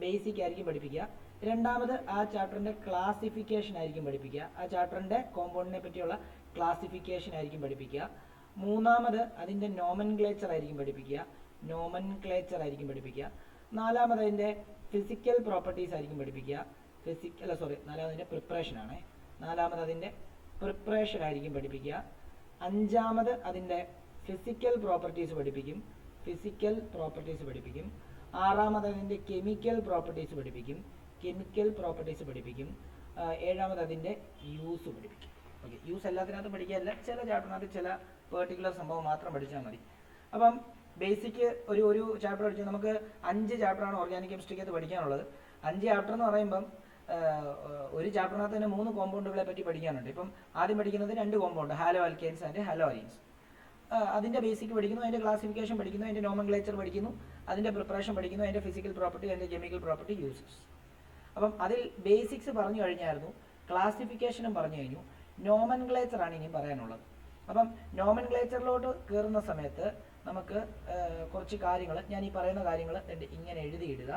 Basic ആയിരിക്കും പഠിപ്പിക്കുക. രണ്ടാമത് ആ ചാപ്റ്ററിൻ്റെ ക്ലാസിഫിക്കേഷൻ ആയിരിക്കും പഠിപ്പിക്കുക. ആ ചാപ്റ്ററിൻ്റെ കോമ്പൗണ്ടിനെ പറ്റിയുള്ള ക്ലാസിഫിക്കേഷൻ ആയിരിക്കും പഠിപ്പിക്കുക. മൂന്നാമത് അതിൻ്റെ നോമൻക്ലേച്ചർ ആയിരിക്കും പഠിപ്പിക്കുക. നാലാമത് അതിൻ്റെ ഫിസിക്കൽ പ്രോപ്പർട്ടീസ് ആയിരിക്കും പഠിപ്പിക്കുക. നാലാമതിൻ്റെ പ്രിപ്പറേഷനാണ്. നാലാമത് അതിൻ്റെ പ്രിപ്പറേഷൻ ആയിരിക്കും പഠിപ്പിക്കുക. അഞ്ചാമത് അതിൻ്റെ ഫിസിക്കൽ പ്രോപ്പർട്ടീസ് പഠിപ്പിക്കും. ആറാമത് അതിൻ്റെ കെമിക്കൽ പ്രോപ്പർട്ടീസ് പഠിപ്പിക്കും. ഏഴാമത് അതിൻ്റെ യൂസ് പഠിപ്പിക്കും. ഓക്കെ, യൂസ് എല്ലാത്തിനകത്തും പഠിക്കാറില്ല, ചില ചാപ്റ്ററിനകത്ത് ചില പെർട്ടിക്കുലർ സംഭവം മാത്രം പഠിച്ചാൽ മതി. അപ്പം ബേസിക് ഒരു ചാപ്റ്റർ പഠിച്ചാൽ നമുക്ക് 5 ചാപ്റ്ററാണ് ഓർഗാനിക് കെമിസ്ട്രിക്കകത്ത് പഠിക്കാനുള്ളത്. 5 ചാപ്റ്റർ എന്ന് പറയുമ്പം ഒരു ചാപ്റ്ററിനകത്ത് തന്നെ 3 കോമ്പൗണ്ടുകളെ പറ്റി പഠിക്കാനുണ്ട്. ഇപ്പം ആദ്യം പഠിക്കുന്നത് 2 compound, halo alkanes and halo arenes. അതിൻ്റെ ബേസിക് പഠിക്കുന്നു, അതിൻ്റെ ക്ലാസിഫിക്കേഷൻ പഠിക്കുന്നു, അതിൻ്റെ നോമൻക്ലേച്ചർ പഠിക്കുന്നു, അതിൻ്റെ പ്രിപ്പറേഷൻ പഠിക്കുന്നു, അതിൻ്റെ ഫിസിക്കൽ പ്രോപ്പർട്ടി, അതിൻ്റെ കെമിക്കൽ പ്രോപ്പർട്ടി, യൂസസ്. അപ്പം അതിൽ ബേസിക്സ് പറഞ്ഞു കഴിഞ്ഞായിരുന്നു, ക്ലാസിഫിക്കേഷനും പറഞ്ഞു കഴിഞ്ഞു, നോമൻക്ലേച്ചറാണ് ഇനിയും പറയാനുള്ളത്. അപ്പം നോമൻക്ലേച്ചറിലോട്ട് കയറുന്ന സമയത്ത് നമുക്ക് കുറച്ച് കാര്യങ്ങൾ, ഞാൻ ഈ പറയുന്ന കാര്യങ്ങൾ ഇങ്ങനെ എഴുതിയിടുക.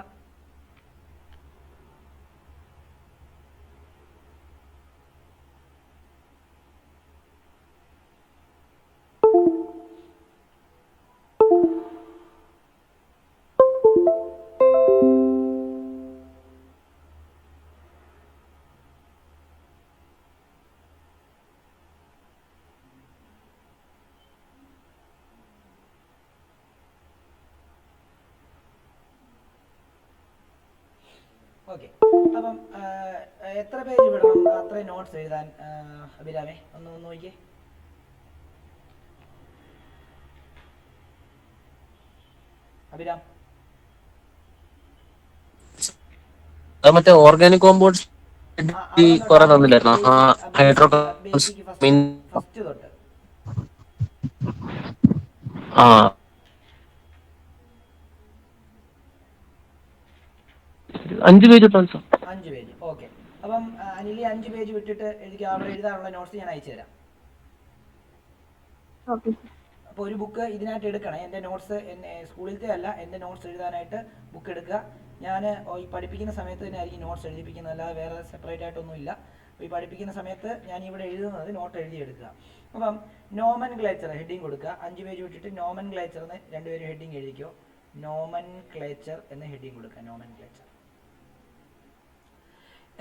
ഓക്കെ, അപ്പം എത്ര പേജ് വിടണം അത്രയും നോട്ട്സ് എഴുതാൻ? അഭിരാമേ ഒന്ന് നോക്കിയേ. അഭിരാം, മറ്റേ ഓർഗാനിക് കോമ്പൗണ്ട്സ് കുറെ തന്നില്ലായിരുന്നോ? ഹൈഡ്രോ ഫസ്റ്റ് തൊട്ട് 5 പേജ്. 5 പേജ്. ഓക്കെ, അപ്പം അനിലി 5 പേജ് വിട്ടിട്ട് എനിക്ക് അവിടെ എഴുതാനുള്ള നോട്ട്സ് ഞാൻ അയച്ചു തരാം. അപ്പോൾ ഒരു ബുക്ക് ഇതിനായിട്ട് എടുക്കണം. എൻ്റെ നോട്ട്സ് സ്കൂളിലത്തെ അല്ല, എൻ്റെ നോട്ട്സ് എഴുതാനായിട്ട് ബുക്ക് എടുക്കുക. ഞാൻ ഈ പഠിപ്പിക്കുന്ന സമയത്ത് തന്നെ ആയിരിക്കും നോട്ട്സ് എഴുതിപ്പിക്കുന്നത്, അല്ലാതെ വേറെ സെപ്പറേറ്റ് ആയിട്ടൊന്നുമില്ല. അപ്പോൾ ഈ പഠിപ്പിക്കുന്ന സമയത്ത് ഞാൻ ഇവിടെ എഴുതുന്നത് നോട്ട് എഴുതിയെടുക്കുക. അപ്പം നോമൻക്ലേച്ചർ ഹെഡിങ് കൊടുക്കുക. 5 പേജ് വിട്ടിട്ട് നോമൻക്ലേച്ചർ എന്ന് 2 പേരും ഹെഡിങ് എഴുതിക്കോ. നോമൻക്ലേച്ചർ എന്ന് ഹെഡിങ് കൊടുക്കുക, നോമൻക്ലേച്ചർ.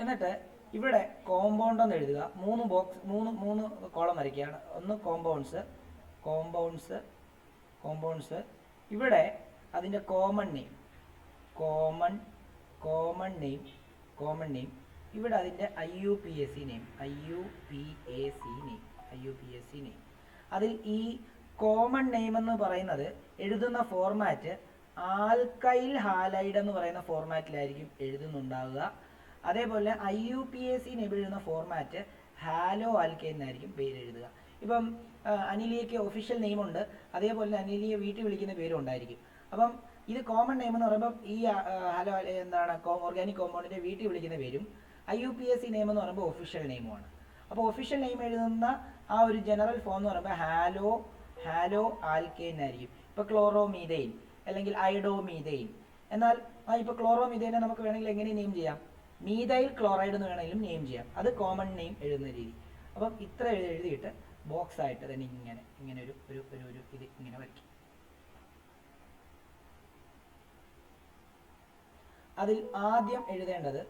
എന്നിട്ട് ഇവിടെ കോമ്പൗണ്ട് എന്ന് എഴുതുക. 3 കോളം വരയ്ക്കുകയാണ്. ഒന്ന് കോമ്പൗണ്ട്സ്. ഇവിടെ അതിൻ്റെ കോമൺ നെയിം. ഇവിടെ അതിൻ്റെ IUPAC നെയിം. അതിൽ ഈ കോമൺ നെയിം എന്ന് പറയുന്നത് എഴുതുന്ന ഫോർമാറ്റ് ആൽക്കൈൽ ഹാലൈഡ് എന്ന് പറയുന്ന ഫോർമാറ്റിലായിരിക്കും എഴുതുന്നുണ്ടാവുക. അതേപോലെ IUPAC നെയിം എഴുതുന്ന ഫോർമാറ്റ് ഹാലോ ആൽക്കൈൻ എന്നായിരിക്കും പേര് എഴുതുക. ഇപ്പം അനിലിയയ്ക്ക് ഒഫീഷ്യൽ നെയിമുണ്ട്, അതേപോലെ തന്നെ അനിലിയെ വീട്ടിൽ വിളിക്കുന്ന പേരും ഉണ്ടായിരിക്കും. അപ്പം ഇത് കോമൺ നെയിം എന്ന് പറയുമ്പോൾ ഈ ഹാലോ ഓർഗാനിക് കോമ്പൗണ്ടിൻ്റെ വീട്ടിൽ വിളിക്കുന്ന പേരും, IUPAC നെയിം എന്ന് പറയുമ്പോൾ ഒഫീഷ്യൽ നെയിമുമാണ്. അപ്പോൾ ഒഫീഷ്യൽ നെയിം എഴുതുന്ന ആ ഒരു ജനറൽ ഫോം എന്ന് പറയുമ്പോൾ ഹാലോ ആൽക്കെയിൻ ആയിരിക്കും. ഇപ്പോൾ ക്ലോറോമീഥെയിൻ അല്ലെങ്കിൽ ഐഡോമീഥെയിൻ. എന്നാൽ ഇപ്പോൾ ക്ലോറോമീഥെയിനെ നമുക്ക് വേണമെങ്കിൽ എങ്ങനെ നെയിം ചെയ്യാം? മീഥൈൽ ക്ലോറൈഡ് എന്ന് വേണമെങ്കിലും നെയിം ചെയ്യാം. അത് കോമൺ നെയിം എഴുതുന്ന രീതി. അപ്പം ഇത്ര എഴുതിയിട്ട് ബോക്സ് ആയിട്ട് തന്നെ ഇങ്ങനെ ഒരു ഇത് ഇങ്ങനെ വയ്ക്കും. അതിൽ ആദ്യം എഴുതേണ്ടത്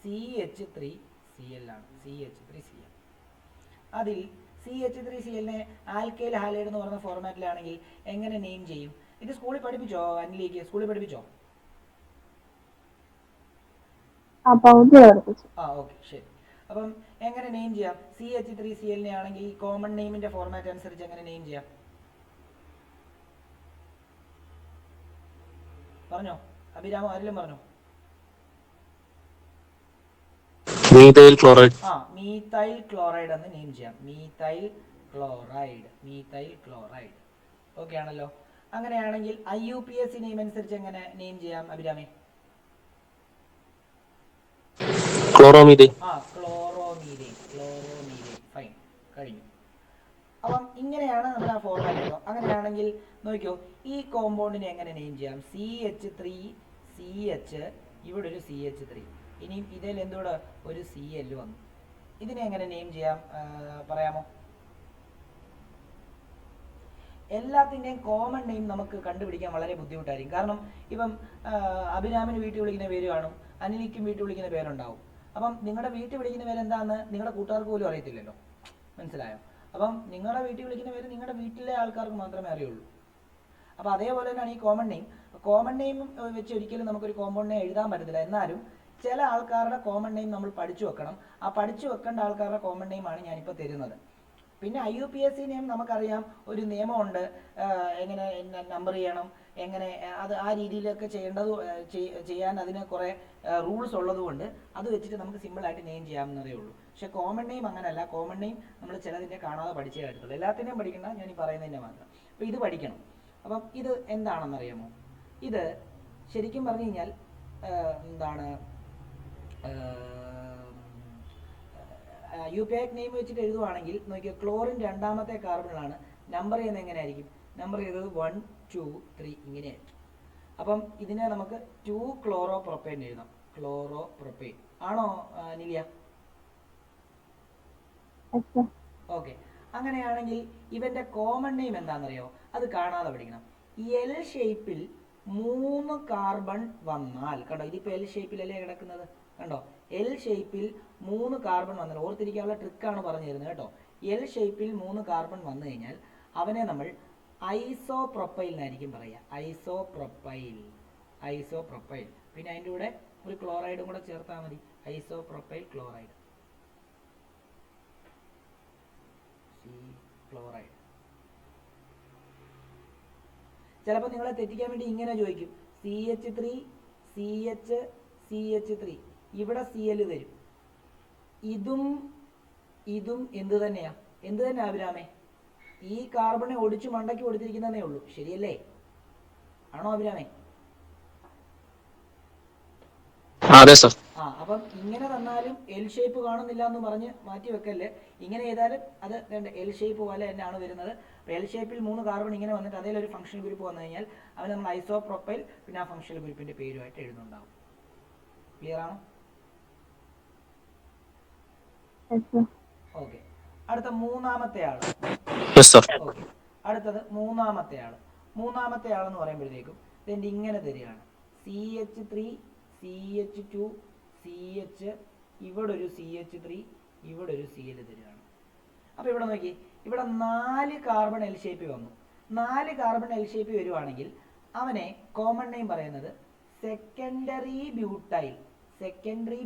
CH3Cl ആണ്. CH3Cl. അതിൽ CH3Cl-നെ ആൽക്കൈൽ ഹാലൈഡ് എന്ന് പറയുന്ന ഫോർമാറ്റിലാണെങ്കിൽ എങ്ങനെ നെയിം ചെയ്യും? ഇത് സ്കൂളിൽ പഠിപ്പിച്ചോ? അനിലേക്ക് സ്കൂളിൽ പഠിപ്പിച്ചോ? ഓക്കെ, ശരി. അപ്പം എങ്ങനെ നെയിം ചെയ്യാം? CH3Cl-നെ ആണെങ്കിൽ കോമൺ നെയിമിന്റെ ഫോർമാറ്റ് അനുസരിച്ച് എങ്ങനെ നെയിം ചെയ്യാം? പറഞ്ഞോ അഭിരാമോ, ആരെങ്കിലും പറഞ്ഞോ? Methyl chloride. മീഥൈൽ ക്ലോറൈഡ് എന്ന് നെയിം ചെയ്യാം. Methyl chloride. ഓക്കെ ആണല്ലോ. അങ്ങനെയാണെങ്കിൽ IUPAC നെയിം അനുസരിച്ച് എങ്ങനെ നെയിം ചെയ്യാം അഭിരാമേ? ക്ലോറോമീഥൈൻ. ക്ലോറോമീഥൈൻ. ഫൈൻ, കഴിഞ്ഞു. അപ്പം ഇങ്ങനെയാണ് നമ്മൾ ആ ഫോർമാറ്റ് കേട്ടോ. അങ്ങനെയാണെങ്കിൽ നോക്കിയോ, ഈ കോമ്പൗണ്ടിനെ എങ്ങനെ നെയിം ചെയ്യാം? CH3CH ഇവിടെ ഒരു CH3. ഇനിയും ഇതിൽ എന്തുകൂടെ ഒരു Cl വന്നു. ഇതിനെ എങ്ങനെ നെയിം ചെയ്യാം പറയാമോ? എല്ലാത്തിൻ്റെയും കോമൺ നെയിം നമുക്ക് കണ്ടുപിടിക്കാൻ വളരെ ബുദ്ധിമുട്ടായിരിക്കും. കാരണം ഇപ്പം അഭിരാമിന് വീട്ടിൽ വിളിക്കുന്ന പേര് കാണും, അനിലിക്കും വീട്ടിൽ വിളിക്കുന്ന പേരുണ്ടാവും. അപ്പം നിങ്ങളുടെ വീട്ടിൽ വിളിക്കുന്ന പേര് എന്താണെന്ന് നിങ്ങളുടെ കൂട്ടുകാർക്ക് പോലും അറിയത്തില്ലല്ലോ. മനസ്സിലായോ? അപ്പം നിങ്ങളുടെ വീട്ടിൽ വിളിക്കുന്ന പേര് നിങ്ങളുടെ വീട്ടിലെ ആൾക്കാർക്ക് മാത്രമേ അറിയുള്ളൂ. അപ്പോൾ അതേപോലെ തന്നെയാണ് ഈ കോമൺ നെയിം. കോമൺ നെയിം വെച്ച് ഒരിക്കലും നമുക്കൊരു കോമ്പൗണ്ട് നെയിം എഴുതാൻ പറ്റത്തില്ല. എന്നാലും ചില ആൾക്കാരുടെ കോമൺ നെയിം നമ്മൾ പഠിച്ചു വെക്കണം. ആ പഠിച്ചു വെക്കേണ്ട ആൾക്കാരുടെ കോമൺ നെയിമാണ് ഞാനിപ്പോൾ തരുന്നത്. പിന്നെ IUPAC നെയിം നമുക്കറിയാം, ഒരു നിയമമുണ്ട് എങ്ങനെ നമ്പർ ചെയ്യണം, എങ്ങനെ അത് ആ രീതിയിലൊക്കെ ചെയ്യാൻ അതിന് കുറേ റൂൾസ് ഉള്ളതുകൊണ്ട് അത് വെച്ചിട്ട് നമുക്ക് സിമ്പിളായിട്ട് നെയിം ചെയ്യാവുന്നതേ ഉള്ളൂ. പക്ഷെ കോമൺ നെയിം അങ്ങനെയല്ല. കോമൺ നെയിം നമ്മൾ ചിലതിൻ്റെ കാണാതെ പഠിച്ചേ പറ്റത്തുള്ളൂ. എല്ലാത്തിനെയും പഠിക്കണ്ട, ഞാൻ ഈ പറയുന്നതിൻ്റെ മാത്രം. അപ്പോൾ ഇത് പഠിക്കണം. അപ്പം ഇത് എന്താണെന്നറിയാമോ? ഇത് ശരിക്കും പറഞ്ഞു കഴിഞ്ഞാൽ എന്താണ്, UPAC നെയിം വെച്ചിട്ട് എഴുതുവാണെങ്കിൽ നോക്കിയോ, ക്ലോറിൻ രണ്ടാമത്തെ കാർബണിലാണ്. നമ്പർ ചെയ്യുന്നത് എങ്ങനെയായിരിക്കും? നമ്പർ ചെയ്തത് 1 2 3 ഇങ്ങനെയായിരിക്കും. അപ്പം ഇതിനെ നമുക്ക് 2-chloro-propane എഴുതാം. ക്ലോറോപ്രൊപ്പൈൻ ആണോ നിലിയ? ഓക്കെ. അങ്ങനെയാണെങ്കിൽ ഇവന്റെ കോമൺ നെയിം എന്താണെന്നറിയോ? അത് കാണാതെ പഠിക്കണം. എൽ ഷേപ്പിൽ 3 കാർബൺ വന്നാൽ, കണ്ടോ, ഇതിപ്പോൾ എൽ ഷേപ്പിലല്ലേ കിടക്കുന്നത്, കണ്ടോ, എൽ ഷേപ്പിൽ 3 കാർബൺ വന്നാൽ, ഓർത്തിരിക്കാനുള്ള ട്രിക്കാണ് പറഞ്ഞു തരുന്നത് കേട്ടോ. എൽ ഷേപ്പിൽ 3 കാർബൺ വന്നു കഴിഞ്ഞാൽ അവനെ നമ്മൾ ഐസോപ്രൊപ്പൈൽ എന്നായിരിക്കും പറയുക. ഐസോപ്രൊപ്പൈൽ. പിന്നെ അതിൻ്റെ കൂടെ ഒരു ക്ലോറൈഡും കൂടെ ചേർത്താൽ മതി. Isopropyl chloride, chloride. ചിലപ്പോൾ നിങ്ങളെ തെറ്റിക്കാൻ വേണ്ടി ഇങ്ങനെ ചോദിക്കും, CH3 CH3, ഇവിടെ Cl തരും. ഇതും എന്ത് തന്നെയാ അഭിരാമേ? ഈ കാർബണെ ഒടിച്ചു മണ്ടയ്ക്ക് കൊടുത്തിരിക്കുന്നതേ ഉള്ളൂ, ശരിയല്ലേ? ആണോ അഭിരാമേ? അതെ സർ. അപ്പം ഇങ്ങനെ തന്നാലും എൽ ഷേപ്പ് കാണുന്നില്ല എന്ന് പറഞ്ഞ് മാറ്റി വെക്കല്ലേ. ഇങ്ങനെ ചെയ്താലും അത് എൽ ഷേപ്പ് പോലെ തന്നെയാണ് വരുന്നത്. അപ്പോൾ എൽ ഷേപ്പിൽ 3 കാർബൺ ഇങ്ങനെ വന്നിട്ട് അതിലൊരു ഫംഗ്ഷണൽ ഗ്രൂപ്പ് വന്നു കഴിഞ്ഞാൽ അത് നമ്മൾ ഐസോപ്രൊപ്പൈൽ, പിന്നെ ആ ഫംഗ്ഷണൽ ഗ്രൂപ്പിന്റെ പേരുമായിട്ട് എഴുതുന്നുണ്ടാവും. ക്ലിയർ ആണോ? ഓക്കെ. അടുത്ത മൂന്നാമത്തെ ആള്. ഓക്കെ, അടുത്തത് മൂന്നാമത്തെ ആളെന്ന് പറയുമ്പോഴത്തേക്കും ഇതിന്റെ ഇങ്ങനെ തരികയാണ്. CH3 CH2 CH, ഇവിടെ ഒരു CH3, ഇവിടെ ഒരു Cl തരികയാണ്. അപ്പോൾ ഇവിടെ നോക്കി, ഇവിടെ 4 കാർബൺ എൽ ഷേപ്പ് വന്നു. 4 കാർബൺ എൽ ഷേപ്പ് വരുവാണെങ്കിൽ അവനെ കോമൺ നെയിം പറയുന്നത് സെക്കൻഡറി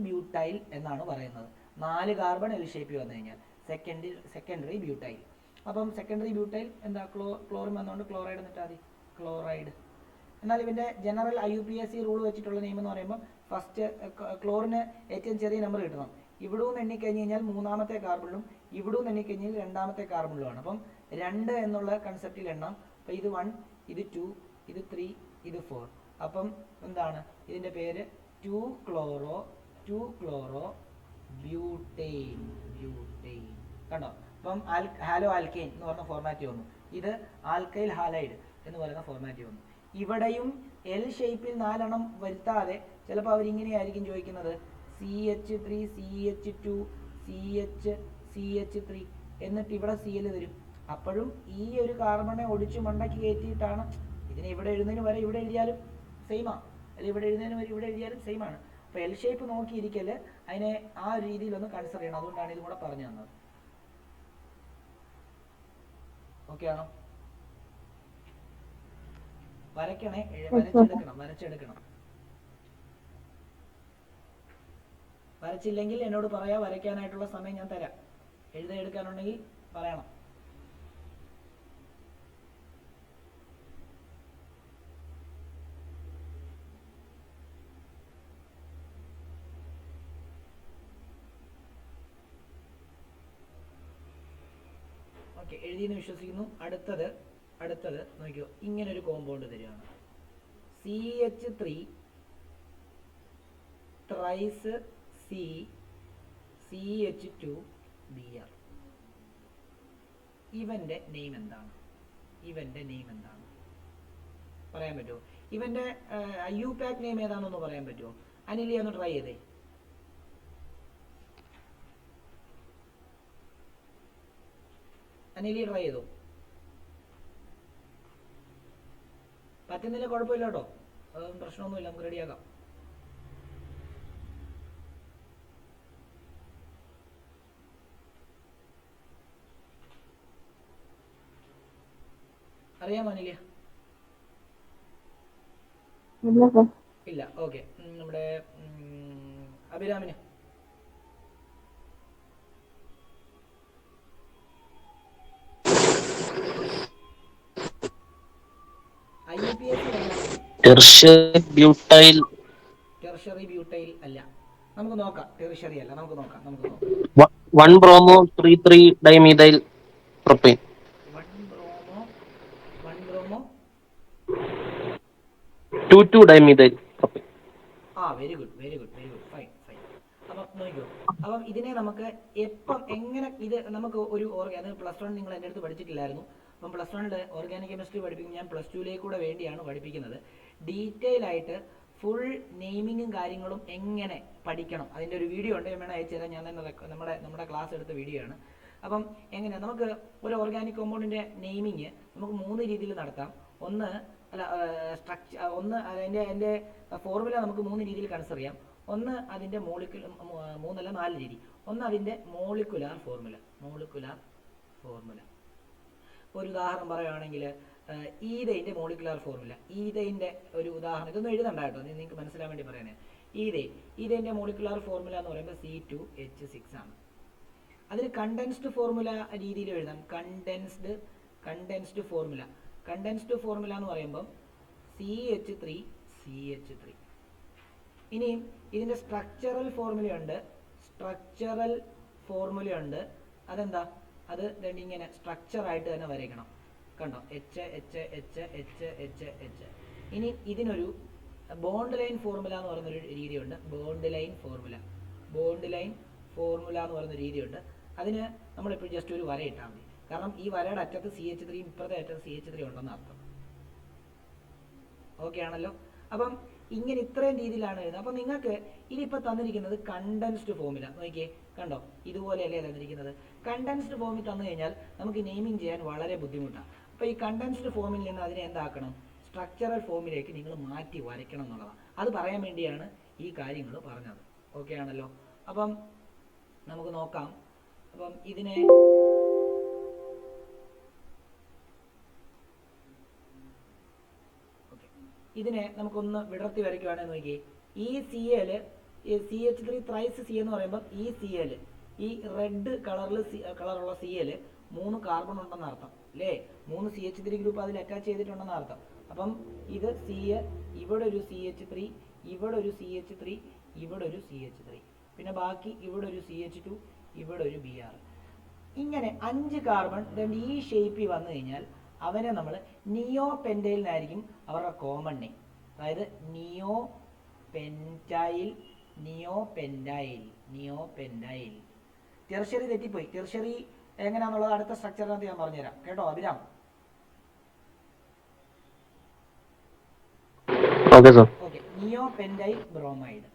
ബ്യൂട്ടൈൽ എന്നാണ് പറയുന്നത്. 4 കാർബൺ എൽ ഷേപ്പ് വന്നു കഴിഞ്ഞാൽ സെക്കൻഡറി ബ്യൂട്ടൈൽ. അപ്പം സെക്കൻഡറി ബ്യൂട്ടൈൽ എന്താ, ക്ലോറിൻ വന്നുകൊണ്ട് ക്ലോറൈഡ് എന്നിട്ടാൽ മതി, ക്ലോറൈഡ്. എന്നാൽ ഇവന്റെ ജനറൽ IUPAC റൂൾ വെച്ചിട്ടുള്ള നെയിം എന്ന് പറയുമ്പോൾ ഫസ്റ്റ് ക്ലോറിന് ഏറ്റവും ചെറിയ നമ്പർ കിട്ടണം. ഇവിടൂന്ന് എണ്ണിക്കഴിഞ്ഞ് കഴിഞ്ഞാൽ 3ാമത്തെ കാർബണിലും ഇവിടൂന്ന് എണ്ണിക്കഴിഞ്ഞാൽ 2ാമത്തെ കാർബണിലുമാണ്. അപ്പം 2 എന്നുള്ള കൺസെപ്റ്റിൽ എണ്ണം. അപ്പം ഇത് 1, ഇത് 2, ഇത് 3, ഇത് 4. അപ്പം എന്താണ് ഇതിന്റെ പേര്? 2-chloro butyne. കണ്ടോ? അപ്പം ഹാലോ ആൽക്കെയിൻ എന്ന് പറഞ്ഞ ഫോർമാറ്റ് വന്നു. ഇത് ആൽക്കൈൽ ഹാലൈഡ് എന്ന് പറയുന്ന ഫോർമാറ്റ് വന്നു. ഇവിടെയും എൽ ഷേപ്പിൽ 4 എണ്ണം വരുത്താതെ ചിലപ്പോൾ അവരിങ്ങനെയായിരിക്കും ചോദിക്കുന്നത്, CH3 CH2 CH3 എന്നിട്ട് ഇവിടെ Cl തരും. അപ്പോഴും ഈ ഒരു കാർബണെ ഒടിച്ചു മണ്ടയ്ക്ക് കയറ്റിയിട്ടാണ് ഇതിനെ ഇവിടെ എഴുതുന്നതിന് വരെ ഇവിടെ എഴുതിയാലും സെയിമാണ്, അല്ലെങ്കിൽ ഇവിടെ എഴുതുന്നതിന് വരെ ഇവിടെ എഴുതിയാലും സെയിമാണ്. അപ്പോൾ എൽ ഷേപ്പ് നോക്കിയിരിക്കല് അതിനെ ആ ഒരു രീതിയിലൊന്ന് കൺസിഡർ ചെയ്യണം. അതുകൊണ്ടാണ് ഇതും കൂടെ പറഞ്ഞു തന്നത്. ഓക്കെ ആണോ? വരച്ചെടുക്കണം. വരച്ചില്ലെങ്കിൽ എന്നോട് പറയാ, വരയ്ക്കാനായിട്ടുള്ള സമയം ഞാൻ തരാം. എഴുതെടുക്കാനുണ്ടെങ്കിൽ പറയണം. ഓക്കെ, എഴുതിയെന്ന് വിശ്വസിക്കുന്നു. അടുത്തത് നോക്കിയോ, ഇങ്ങനൊരു കോമ്പൗണ്ട് തരികയാണ്. CH3 tries CH2 Br. ഇവന്റെ നെയിം എന്താണ്? പറയാൻ പറ്റുമോ? ഇവന്റെ IUPAC നെയിം ഏതാണെന്ന് പറയാൻ പറ്റുമോ? അനിലി ഒന്ന് ട്രൈ ചെയ്തേ. അനിലി ട്രൈ ചെയ്തോ? പറ്റുന്നില്ല കുഴപ്പമില്ല കേട്ടോ, അതൊന്നും പ്രശ്നമൊന്നുമില്ല, നമുക്ക് റെഡിയാക്കാം. അറിയാമോ അനിലിയ? ഇല്ല. ഓക്കെ, നമ്മുടെ അഭിരാമിന് ടെർഷ്യറി ബ്യൂട്ടൈൽ അല്ല, നമുക്ക് നോക്കാം. ടെർഷ്യറി അല്ല, നമുക്ക് നോക്കാം. 1 bromo 3 dimethyl propyne. 2 dimethyl propyne. Very good, fine. അപ്പം നോക്കിക്കോ, അപ്പം ഇതിനെ നമുക്ക് എപ്പം എങ്ങനെ ഇത് നമുക്ക് ഒരു അത് +1 നിങ്ങൾ എൻ്റെ അടുത്ത് പഠിച്ചിട്ടില്ലായിരുന്നു. അപ്പം +1 ഓർഗാനിക് കെമിസ്ട്രി പഠിപ്പിക്കും ഞാൻ, +2 കൂടെ വേണ്ടിയാണ് പഠിപ്പിക്കുന്നത്. ഡീറ്റെയിൽ ആയിട്ട് ഫുൾ നെയിമിങ്ങും കാര്യങ്ങളും എങ്ങനെ പഠിക്കണം അതിൻ്റെ ഒരു വീഡിയോ ഉണ്ട്, ഞാൻ വേണം അയച്ചു തരാം. ഞാൻ തന്നെ നമ്മുടെ ക്ലാസ് എടുത്ത വീഡിയോ ആണ്. അപ്പം എങ്ങനെ നമുക്ക് ഒരു ഓർഗാനിക് കോമ്പൗണ്ടിൻ്റെ നെയിമിങ് നമുക്ക് 3 രീതിയിൽ നടത്താം. ഒന്ന് അതിൻ്റെ ഫോർമുല നമുക്ക് 3 രീതിയിൽ കൺസിഡർ ചെയ്യാം. ഒന്ന് അതിൻ്റെ 4 രീതി. ഒന്ന് അതിൻ്റെ മോളിക്കുലാർ ഫോർമുല. ഒരു ഉദാഹരണം പറയുകയാണെങ്കിൽ ഈതൈൻ്റെ മോളിക്കുലാർ ഫോർമുല. ഈതൈൻ്റെ ഒരു ഉദാഹരണം, ഇതൊന്നും എഴുതണ്ട കേട്ടോ, നിങ്ങൾക്ക് മനസ്സിലാൻ വേണ്ടി പറയാനേ. ഈതൈൻ്റെ മോളിക്കുലാർ ഫോർമുല എന്ന് പറയുമ്പോൾ C2H6 ആണ്. അതിന് കണ്ടൻസ്ഡ് ഫോർമുല രീതിയിൽ എഴുതാം. കണ്ടൻസ്ഡ് ഫോർമുല എന്ന് പറയുമ്പം CH3. ഇനിയും ഇതിൻ്റെ സ്ട്രക്ചറൽ ഫോർമുലയുണ്ട്. അതെന്താ? അത് ഇങ്ങനെ സ്ട്രക്ചറായിട്ട് തന്നെ വരയ്ക്കണം. കണ്ടോ? H. ഇനി ഇതിനൊരു ബോണ്ട് ലൈൻ ഫോർമുല എന്ന് പറയുന്നൊരു രീതിയുണ്ട്. ബോണ്ട് ലൈൻ ഫോർമുല എന്ന് പറയുന്ന രീതിയുണ്ട്. അതിന് നമ്മളിപ്പോൾ ജസ്റ്റ് ഒരു വര ഇട്ടാൽ മതി. കാരണം ഈ വരയുടെ അറ്റത്ത് CH3 ഇപ്പുറത്തെ അറ്റത്ത് CH3 ഉണ്ടെന്ന് അർത്ഥം. ഓക്കെ ആണല്ലോ? അപ്പം ഇങ്ങനെ ഇത്രയും രീതിയിലാണ് എഴുതുന്നത്. അപ്പം നിങ്ങൾക്ക് ഇതിപ്പോൾ തന്നിരിക്കുന്നത് കണ്ടൻസ്ഡ് ഫോർമുല. നോക്കിയേ, കണ്ടോ? ഇതുപോലെയല്ലേ തന്നിരിക്കുന്നത്. കണ്ടൻസ്ഡ് ഫോമിൽ തന്നു കഴിഞ്ഞാൽ നമുക്ക് നെയിമിങ് ചെയ്യാൻ വളരെ ബുദ്ധിമുട്ടാണ്. അപ്പോൾ ഈ കണ്ടൻസ്ഡ് ഫോമിൽ നിന്ന് അതിനെ എന്താക്കണം? സ്ട്രക്ചറൽ ഫോമിലേക്ക് നിങ്ങൾ മാറ്റി വരയ്ക്കണം എന്നുള്ളതാണ്. അത് പറയാൻ വേണ്ടിയാണ് ഈ കാര്യങ്ങൾ പറഞ്ഞത്. ഓക്കെ ആണല്ലോ? അപ്പം നമുക്ക് നോക്കാം. അപ്പം ഇതിനെ നമുക്കൊന്ന് വിടർത്തി വരയ്ക്കുകയാണെന്ന് നോക്കിയേ. ഈ CL CH3 ത്രൈസ് C എന്ന് പറയുമ്പോൾ ഈ CL, ഈ റെഡ് കളറുള്ള CL 3 കാർബൺ ഉണ്ടെന്ന് അർത്ഥം അല്ലേ? 3 CH3 ഗ്രൂപ്പ് അതിൽ അറ്റാച്ച് ചെയ്തിട്ടുണ്ടെന്ന് അർത്ഥം. അപ്പം ഇത് CL, ഇവിടെ ഒരു CH3, ഇവിടെ ഒരു CH3, ഇവിടെ ഒരു CH3, പിന്നെ ബാക്കി ഇവിടെ ഒരു CH2, ഇവിടെ ഒരു Br. ഇങ്ങനെ 5 കാർബൺ ഈ ഷേപ്പിൽ വന്നു കഴിഞ്ഞാൽ അവനെ നമ്മൾ നിയോപെൻറ്റൈലിനായിരിക്കും അവരുടെ കോമൺ നെയിം. അതായത് നിയോപെൻറ്റൈൽ. ടെർഷ്യറി തെറ്റിപ്പോയി. ടെർഷ്യറി എങ്ങനെയാണെന്നുള്ളത് അടുത്ത സ്ട്രക്ചറിനകത്ത് ഞാൻ പറഞ്ഞുതരാം കേട്ടോ അഭിരാം. Okay, നിയോപെൻറ്റൈൽ bromide.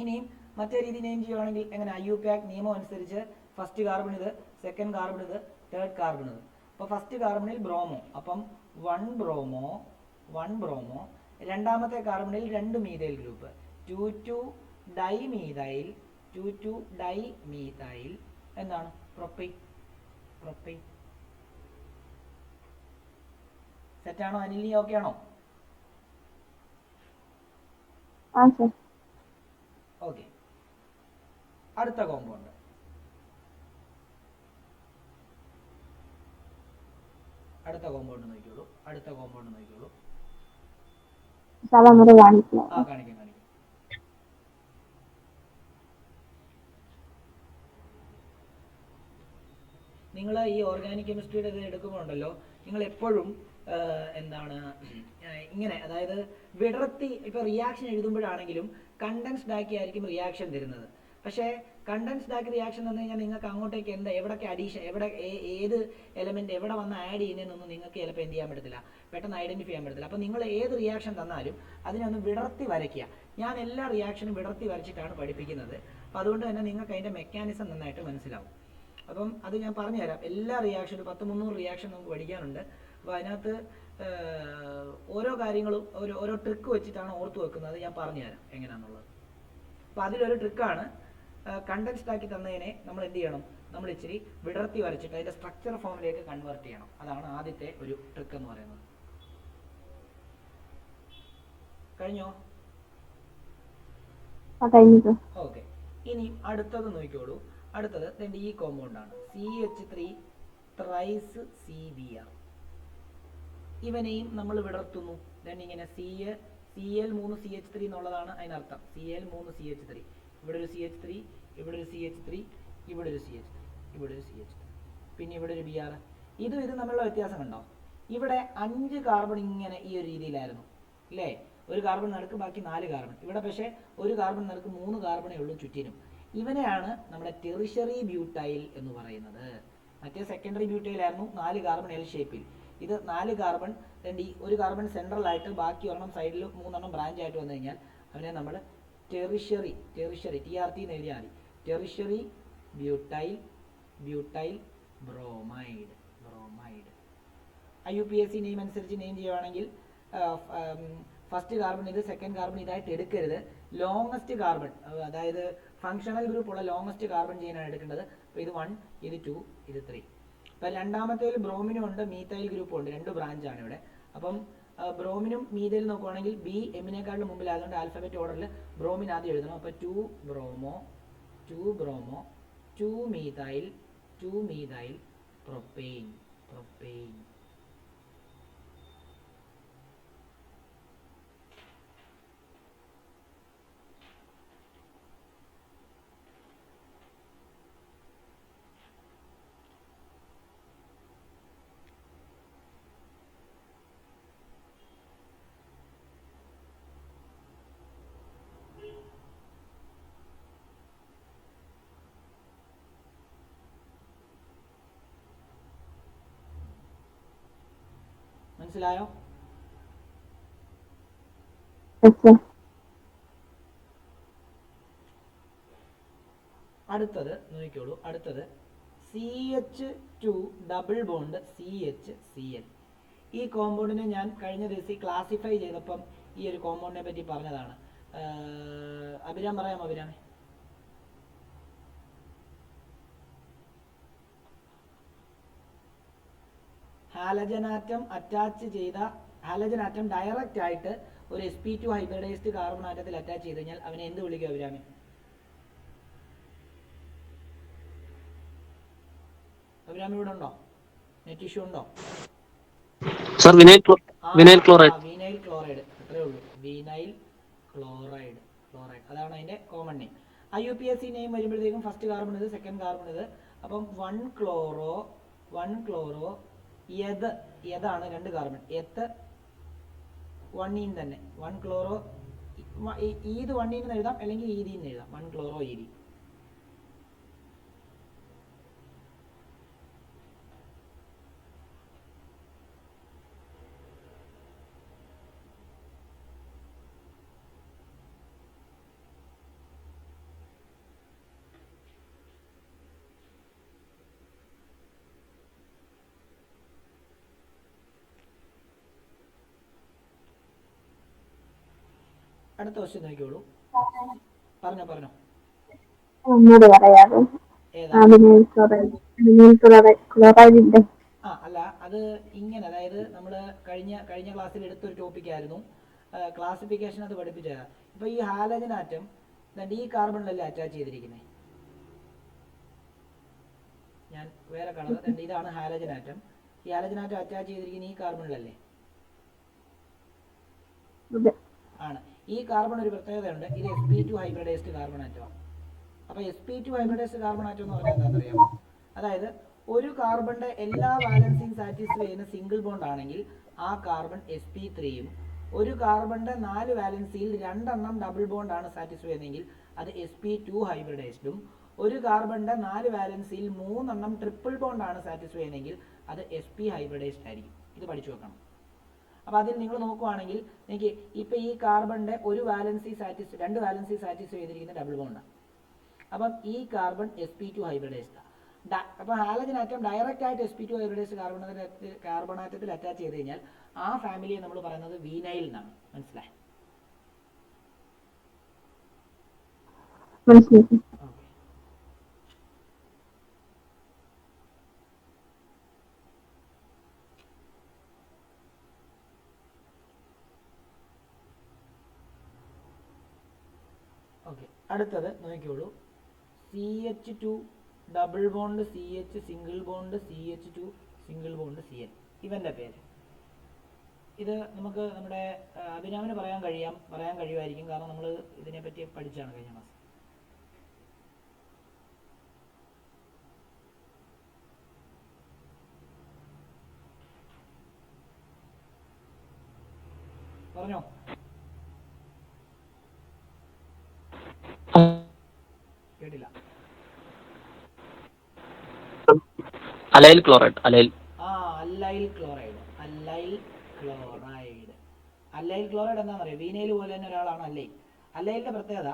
ഇനിയും മറ്റേ രീതി നെയിം ചെയ്യുകയാണെങ്കിൽ എങ്ങനെ? IUPAC നിയമം അനുസരിച്ച് ഫസ്റ്റ് കാർബൺ ഇത്, സെക്കൻഡ് കാർബൺ ഇത്, തേർഡ് കാർബൺ ഇത്. അപ്പോൾ ഫസ്റ്റ് കാർബണിൽ ബ്രോമോ, അപ്പം 1 ബ്രോമോ. രണ്ടാമത്തെ കാർബണിൽ 2 മീഥൈൽ ഗ്രൂപ്പ്, 2 ഡൈമീഥൈൽ എന്താണ്? പ്രൊപ്പൈൻ. സെറ്റാണോ അനിലി? ഓക്കെ ആണോ? ഓക്കെ, അടുത്ത കോമ്പൗണ്ട്. അടുത്ത കോമ്പൗണ്ട് നോക്കിയോളൂ. കാണിക്കാം. നിങ്ങൾ ഈ ഓർഗാനിക് കെമിസ്ട്രിയുടെ ഇത് എടുക്കുമ്പോണ്ടല്ലോ, നിങ്ങൾ എപ്പോഴും എന്താണ് ഇങ്ങനെ, അതായത് വിടർത്തി, ഇപ്പോൾ റിയാക്ഷൻ എഴുതുമ്പോഴാണെങ്കിലും കണ്ടൻസ്ഡ് ആക്കി ആയിരിക്കും റിയാക്ഷൻ തരുന്നത്. പക്ഷേ കണ്ടൻസ്ഡ് ആക്കി റിയാക്ഷൻ എന്ന് പറഞ്ഞു കഴിഞ്ഞാൽ നിങ്ങൾക്ക് അങ്ങോട്ടേക്ക് എന്താ എവിടൊക്കെ അഡീഷൻ ഏത് എലമെന്റ് എവിടെ വന്ന് ആഡ് ചെയ്യുന്നതെന്നൊന്നും നിങ്ങൾക്ക് ചിലപ്പോൾ എന്ത് ചെയ്യാൻ പറ്റത്തില്ല, പെട്ടെന്ന് ഐഡന്റിഫൈ ചെയ്യാൻ പറ്റത്തില്ല. അപ്പോൾ നിങ്ങൾ ഏത് റിയാക്ഷൻ തന്നാലും അതിനൊന്ന് വിടർത്തി വരയ്ക്കുക. ഞാൻ എല്ലാ റിയാക്ഷനും വിടർത്തി വരച്ചിട്ടാണ് പഠിപ്പിക്കുന്നത്. അപ്പോൾ അതുകൊണ്ട് തന്നെ നിങ്ങൾക്ക് അതിൻ്റെ മെക്കാനിസം നന്നായിട്ട് മനസ്സിലാവും. അപ്പം അത് ഞാൻ പറഞ്ഞുതരാം. എല്ലാ റിയാക്ഷനും 10-300 റിയാക്ഷൻ നമുക്ക് പഠിക്കാനുണ്ട്. അപ്പോൾ അതിനകത്ത് ഓരോ കാര്യങ്ങളും ഓരോ ട്രിക്ക് വെച്ചിട്ടാണ് ഓർത്ത് വെക്കുന്നത്. ഞാൻ പറഞ്ഞുതരാം എങ്ങനെയാണെന്നുള്ളത്. അപ്പോൾ അതിലൊരു ട്രിക്കാണ് കണ്ടൻസ്ഡ് ആക്കി തന്നതിനെ നമ്മൾ എന്ത് ചെയ്യണം, നമ്മൾ ഇച്ചിരി വിടർത്തി വരച്ചിട്ട് അതിൻ്റെ സ്ട്രക്ചർ ഫോമിലേക്ക് കൺവേർട്ട് ചെയ്യണം. അതാണ് ആദ്യത്തെ ഒരു ട്രിക്ക് എന്ന് പറയുന്നത്. കഴിഞ്ഞോ? ഓക്കെ. ഇനി അടുത്തത് നോക്കിക്കോളൂ. അടുത്തത് ഈ കോമ്പൗണ്ടാണ് CH3 ത്രൈസ് CBr. ഇവനെയും നമ്മൾ വിടർത്തുന്നു. ഇങ്ങനെ Cl3CH3 എന്നുള്ളതാണ് അതിനർത്ഥം. Cl3CH3. ഇവിടെ ഒരു CH3, ഇവിടെ ഒരു CH3, ഇവിടെ ഒരു CH3, ഇവിടെ ഒരു CH3, പിന്നെ ഇവിടെ ഒരു Br. ഇത് തമ്മിലുള്ള വ്യത്യാസം കണ്ടോ? ഇവിടെ 5 കാർബൺ ഇങ്ങനെ ഈ ഒരു രീതിയിലായിരുന്നു അല്ലേ? ഒരു കാർബൺ നടുക്ക് ബാക്കി 4 കാർബൺ. ഇവിടെ പക്ഷേ ഒരു കാർബൺ നടുക്ക് 3 കാർബണേ ഉള്ളൂ ചുറ്റിനും. ഇവനെയാണ് നമ്മുടെ ടെറിഷറി ബ്യൂട്ടൈൽ എന്ന് പറയുന്നത്. മറ്റേ സെക്കൻഡറി ബ്യൂട്ടൈൽ ആയിരുന്നു 4 കാർബൺ എൽ ഷേപ്പിൽ. ഇത് 4 കാർബൺ, ഒരു കാർബൺ സെൻട്രൽ ആയിട്ട് ബാക്കി ഒരെണ്ണം സൈഡിൽ 3 ബ്രാഞ്ച് ആയിട്ട് വന്നു കഴിഞ്ഞാൽ അവനെ നമ്മൾ ടെറിഷറി TRT എന്ന് എഴുതിയാൽ മതി. Tertiary butyl bromide. IUPAC name അനുസരിച്ച് നെയിം ചെയ്യുവാണെങ്കിൽ ഫസ്റ്റ് കാർബൺ ഇത്, സെക്കൻഡ് കാർബൺ ഇതായിട്ട് എടുക്കരുത്. ലോങ്ങസ്റ്റ് കാർബൺ, അതായത് ഫങ്ഷണൽ ഗ്രൂപ്പ് ഉള്ള ലോങ്ങസ്റ്റ് കാർബൺ ചെയിനാണ് എടുക്കേണ്ടത്. അപ്പോൾ ഇത് 1, ഇത് 2, ഇത് 3. അപ്പം രണ്ടാമത്തേൽ ബ്രോമിനും ഉണ്ട്, മീത്തൈൽ ഗ്രൂപ്പും ഉണ്ട്. 2 ബ്രാഞ്ചാണ് ഇവിടെ. അപ്പം ബ്രോമിനും മീതൈൽ നോക്കുവാണെങ്കിൽ ബി എമ്മിനേക്കാളും മുമ്പിലായതുകൊണ്ട് ആൽഫബറ്റ് ഓർഡറിൽ ബ്രോമിൻ ആദ്യം എഴുതണം. അപ്പോൾ 2 ബ്രോമോ 2 മീതൈൽ പ്രൊപ്പെയിൻ. മനസ്സിലായോ? അടുത്തത് നോക്കിക്കോളൂ. അടുത്തത് CH2 ഡബിൾ ബോണ്ട് CHCl. ഈ കോമ്പൗണ്ടിനെ ഞാൻ കഴിഞ്ഞ ദിവസം ക്ലാസിഫൈ ചെയ്തപ്പം ഈ ഒരു കോമ്പൗണ്ടിനെ പറ്റി പറഞ്ഞതാണ്. അഭിരാം പറയാമോ? അഭിരാമേ, ഹാലജൻ ആറ്റം ഡയറക്റ്റ് ആയിട്ട് ഒരു sp2 ഹൈബ്രിഡൈസ്ഡ് കാർബൺ ആറ്റത്തിൽ അറ്റാച്ച് ചെയ്ത് കഴിഞ്ഞാൽ അവനെ എന്ത് വിളിക്കും അഭിരാമി? അഭിരാമി ഇവിടെ ഉണ്ടോ? നെറ്റ് ഇഷ്യൂ ഉണ്ടോ? Sir vinyl chloride. അത്രേ ഉള്ളൂ. Vinyl chloride. അതാണ് അതിന്റെ കോമൺ നെയിം. IUPAC നെയിം വരുമ്പോഴത്തേക്കും ഫസ്റ്റ് കാർബൺ ഇത്, സെക്കൻഡ് കാർബൺ ഇത്. അപ്പം 1 ക്ലോറോ യതാണ് 2 കാർബൺ. എത്ത് 1 തന്നെ. 1 ക്ലോറോ ഈത് 1 എന്ന് എഴുതാം, അല്ലെങ്കിൽ ഈതി എന്ന് എഴുതാം. 1 ക്ലോറോ ഈതി. അടുത്ത ക്വസ്റ്റ്യൻ നോക്കിക്കോളൂ. പറഞ്ഞോ. അല്ല, അത് ഇങ്ങനെ, അതായത് നമ്മൾ കഴിഞ്ഞ ക്ലാസ്സിൽ എടുത്തൊരു ടോപ്പിക് ആയിരുന്നു ക്ലാസിഫിക്കേഷൻ. അത് പഠിപ്പിച്ചതാണ്. ഇപ്പൊ ഈ ഹാലജൻ ആറ്റം ഈ കാർബണിലല്ലേ അറ്റാച്ച് ചെയ്തിരിക്കുന്നത്? ഞാൻ വേറെ കളർ. ഇതാണ് ഹാലജൻ ആറ്റം. ഈ ഹാലജൻ ആറ്റം അറ്റാച്ച് ചെയ്തിരിക്കുന്ന ഈ കാർബണിലല്ലേ? ആണ്. ഈ കാർബൺ ഒരു പ്രത്യേകതയുണ്ട്. ഇത് sp2 ഹൈബ്രിഡൈസ്ഡ് കാർബൺ ആറ്റമാണ്. അപ്പോൾ sp2 ഹൈബ്രിഡൈസ്ഡ് കാർബൺ ആറ്റം എന്ന് പറഞ്ഞാൽ എന്താണെന്ന് അറിയാമോ? അതായത് ഒരു കാർബണിന്റെ എല്ലാ വാലൻസിയും സാറ്റിസ്ഫൈ ചെയ്യുന്ന സിംഗിൾ ബോണ്ട് ആണെങ്കിൽ ആ കാർബൺ sp3യും, ഒരു കാർബണിന്റെ 4 വാലൻസിയിൽ 2 ഡബിൾ ബോണ്ട് ആണ് സാറ്റിസ്ഫൈ ചെയ്യുന്നതെങ്കിൽ അത് sp2 ഹൈബ്രിഡൈസ്ഡും, ഒരു കാർബണിന്റെ 4 വാലൻസിയിൽ 3 ട്രിപ്പിൾ ബോണ്ടാണ് സാറ്റിസ്ഫൈ ചെയ്യുന്നതെങ്കിൽ അത് sp ഹൈബ്രിഡൈസ്ഡ് ആയിരിക്കും. ഇത് പഠിച്ചു വെക്കണം. അപ്പോൾ അതിൽ നിങ്ങൾ നോക്കുവാണെങ്കിൽ എനിക്ക് ഇപ്പം ഈ കാർബണിന്റെ രണ്ട് വാലൻസി സാറ്റിസ്ഫൈ ചെയ്തിരിക്കുന്ന ഡബിൾ ബോണ്ടാണ്. അപ്പം ഈ കാർബൺ sp2 ഹൈബ്രിഡൈസ്ഡ്. അപ്പോൾ ഹാലജൻ ആറ്റം ഡയറക്റ്റ് ആയിട്ട് sp2 ഹൈബ്രിഡൈസ്ഡ് കാർബൺ ആറ്റത്തിൽ അറ്റാച്ച് ചെയ്ത് കഴിഞ്ഞാൽ ആ ഫാമിലിയെ നമ്മൾ പറയുന്നത് വീനൈൽ എന്നാണ്. മനസ്സിലായി? ഓക്കെ, അടുത്തത് നോക്കിക്കോളൂ. CH2 double bond CH single bond CH2 single bond Cl. ഇവന്റെ പേര് ഇത് നമുക്ക് നമ്മുടെ അഭിരാമിന് പറയാൻ കഴിയുമായിരിക്കും, കാരണം നമ്മൾ ഇതിനെപ്പറ്റി പഠിച്ചാണ് കഴിഞ്ഞ മാസം. പറഞ്ഞോ. കേട്ടില്ല. Allyl chloride. Allyl chloride. അല്ലൈൽ chloride എന്താണെന്നറിയോ? വീനൈൽ പോലെ തന്നെ ഒരാളാണ് അല്ലൈൽ. അല്ലൈലിന്റെ പ്രത്യേകത